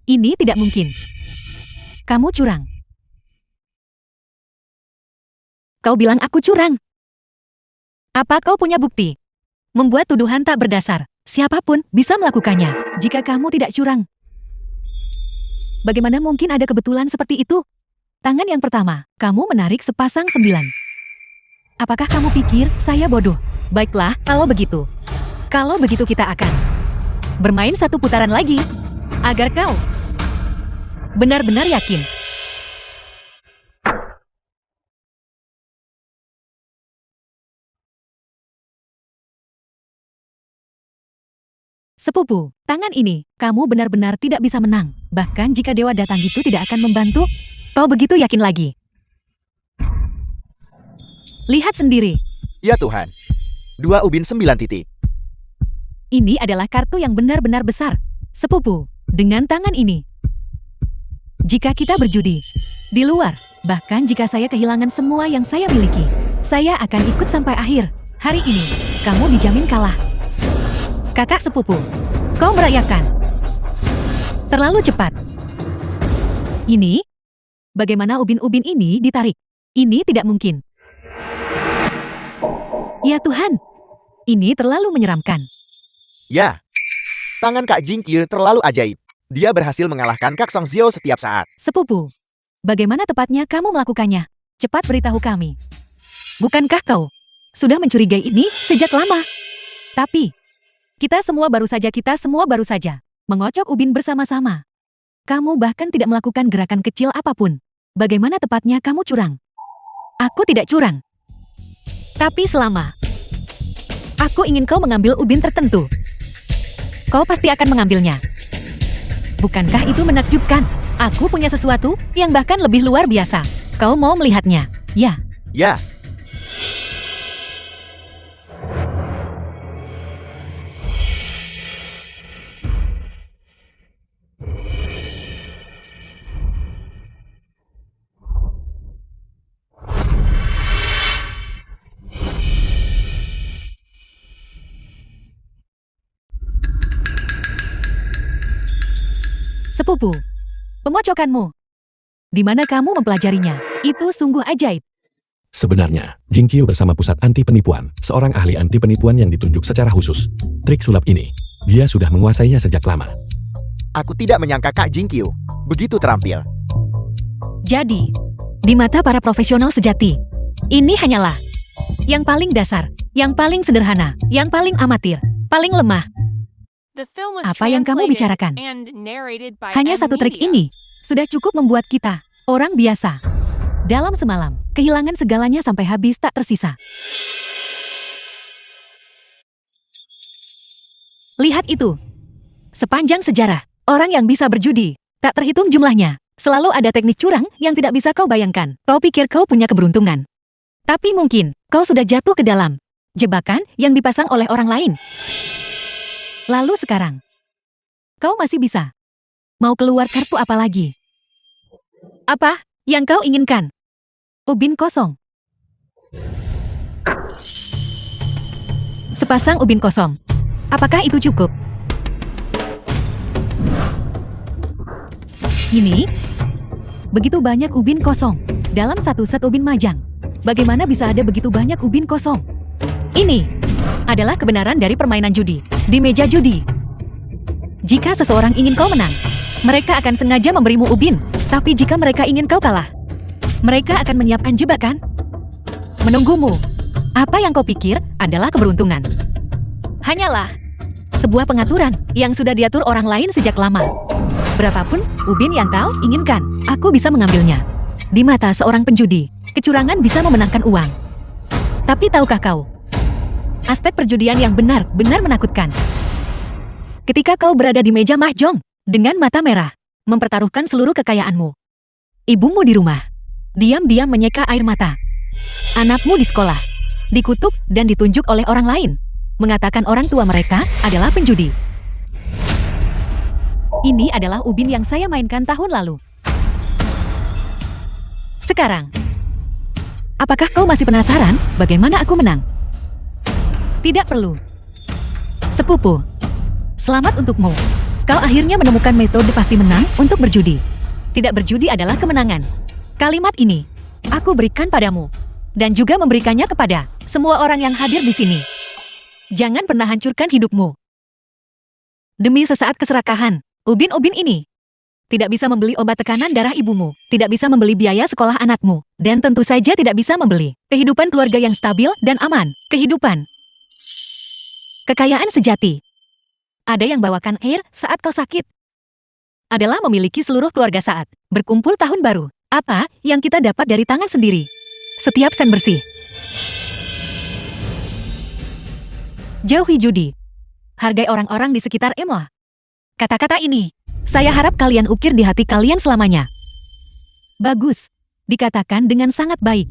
Ini tidak mungkin. Kamu curang. Kau bilang aku curang. Apa kau punya bukti? Membuat tuduhan tak berdasar. Siapapun bisa melakukannya jika kamu tidak curang. Bagaimana mungkin ada kebetulan seperti itu? Tangan yang pertama, kamu menarik sepasang 9. Apakah kamu pikir saya bodoh? Baiklah, kalau begitu. Kalau begitu kita akan bermain satu putaran lagi. Agar kau benar-benar yakin. Sepupu, tangan ini, kamu benar-benar tidak bisa menang. Bahkan jika dewa datang itu tidak akan membantu, kau begitu yakin lagi. Lihat sendiri, Ya Tuhan. 2 ubin 9 titik. ini adalah kartu yang benar-benar besar. Sepupu, dengan tangan ini. Jika kita berjudi, di luar, bahkan jika saya kehilangan semua yang saya miliki, saya akan ikut sampai akhir. Hari ini, kamu dijamin kalah. Kakak sepupu, kau merayakan. Terlalu cepat. Ini? Bagaimana ubin-ubin ini ditarik? Ini tidak mungkin. Ya Tuhan, ini terlalu menyeramkan. Ya. Tangan Kak Jingkyu terlalu ajaib. Dia berhasil mengalahkan Kak Song Zhao setiap saat. Sepupu, bagaimana tepatnya kamu melakukannya? Cepat beritahu kami. Bukankah kau sudah mencurigai ini sejak lama? Tapi, kita semua baru saja mengocok ubin bersama-sama. Kamu bahkan tidak melakukan gerakan kecil apapun. Bagaimana tepatnya kamu curang? Aku tidak curang. Tapi selama aku ingin kau mengambil ubin tertentu, kau pasti akan mengambilnya. Bukankah itu menakjubkan? Aku punya sesuatu yang bahkan lebih luar biasa. Kau mau melihatnya? Ya. Ya. Sepupu, pemocokanmu. Di mana kamu mempelajarinya? Itu sungguh ajaib. Sebenarnya, Jingkyu bersama pusat anti penipuan, seorang ahli anti penipuan yang ditunjuk secara khusus. Trik sulap ini, dia sudah menguasainya sejak lama. Aku tidak menyangka Kak Jingkyu begitu terampil. Jadi, di mata para profesional sejati, ini hanyalah yang paling dasar, yang paling sederhana, yang paling amatir, paling lemah. The film was Apa yang kamu translated bicarakan? and narrated by Hanya M satu trik Media. ini sudah cukup membuat kita, orang biasa, dalam semalam, kehilangan segalanya sampai habis tak tersisa. Lihat itu. Sepanjang sejarah, orang yang bisa berjudi, tak terhitung jumlahnya, selalu ada teknik curang yang tidak bisa kau bayangkan. Kau pikir kau punya keberuntungan. Tapi mungkin, kau sudah jatuh ke dalam jebakan yang dipasang oleh orang lain. Lalu sekarang, kau masih bisa. Mau keluar kartu apa lagi? Apa yang kau inginkan? Ubin kosong. Sepasang ubin kosong. Apakah itu cukup? Ini, begitu banyak ubin kosong dalam satu set ubin majang. Bagaimana bisa ada begitu banyak ubin kosong? Ini adalah kebenaran dari permainan judi di meja judi. Jika seseorang ingin kau menang, mereka akan sengaja memberimu ubin. Tapi jika mereka ingin kau kalah, mereka akan menyiapkan jebakan menunggumu. Apa yang kau pikir adalah keberuntungan? Hanyalah sebuah pengaturan yang sudah diatur orang lain sejak lama. Berapapun ubin yang kau inginkan, aku bisa mengambilnya. Di mata seorang penjudi, kecurangan bisa memenangkan uang. Tapi tahukah kau, aspek perjudian yang benar-benar menakutkan. Ketika kau berada di meja mahjong, dengan mata merah, mempertaruhkan seluruh kekayaanmu. Ibumu di rumah, diam-diam menyeka air mata. Anakmu di sekolah, dikutuk dan ditunjuk oleh orang lain, mengatakan orang tua mereka adalah penjudi. Ini adalah ubin yang saya mainkan tahun lalu. Sekarang, apakah kau masih penasaran bagaimana aku menang? Tidak perlu. Sepupu, selamat untukmu. Kau akhirnya menemukan metode pasti menang untuk berjudi. Tidak berjudi adalah kemenangan. Kalimat ini, aku berikan padamu. Dan juga memberikannya kepada semua orang yang hadir di sini. Jangan pernah hancurkan hidupmu. Demi sesaat keserakahan, ubin-ubin ini tidak bisa membeli obat tekanan darah ibumu, tidak bisa membeli biaya sekolah anakmu, dan tentu saja tidak bisa membeli kehidupan keluarga yang stabil dan aman, kehidupan. Kekayaan sejati. Ada yang bawakan air saat kau sakit. Adalah memiliki seluruh keluarga saat berkumpul tahun baru. Apa yang kita dapat dari tangan sendiri? Setiap sen bersih. Jauhi judi. Hargai orang-orang di sekitar Emo. Kata-kata ini, saya harap kalian ukir di hati kalian selamanya. Bagus. Dikatakan dengan sangat baik.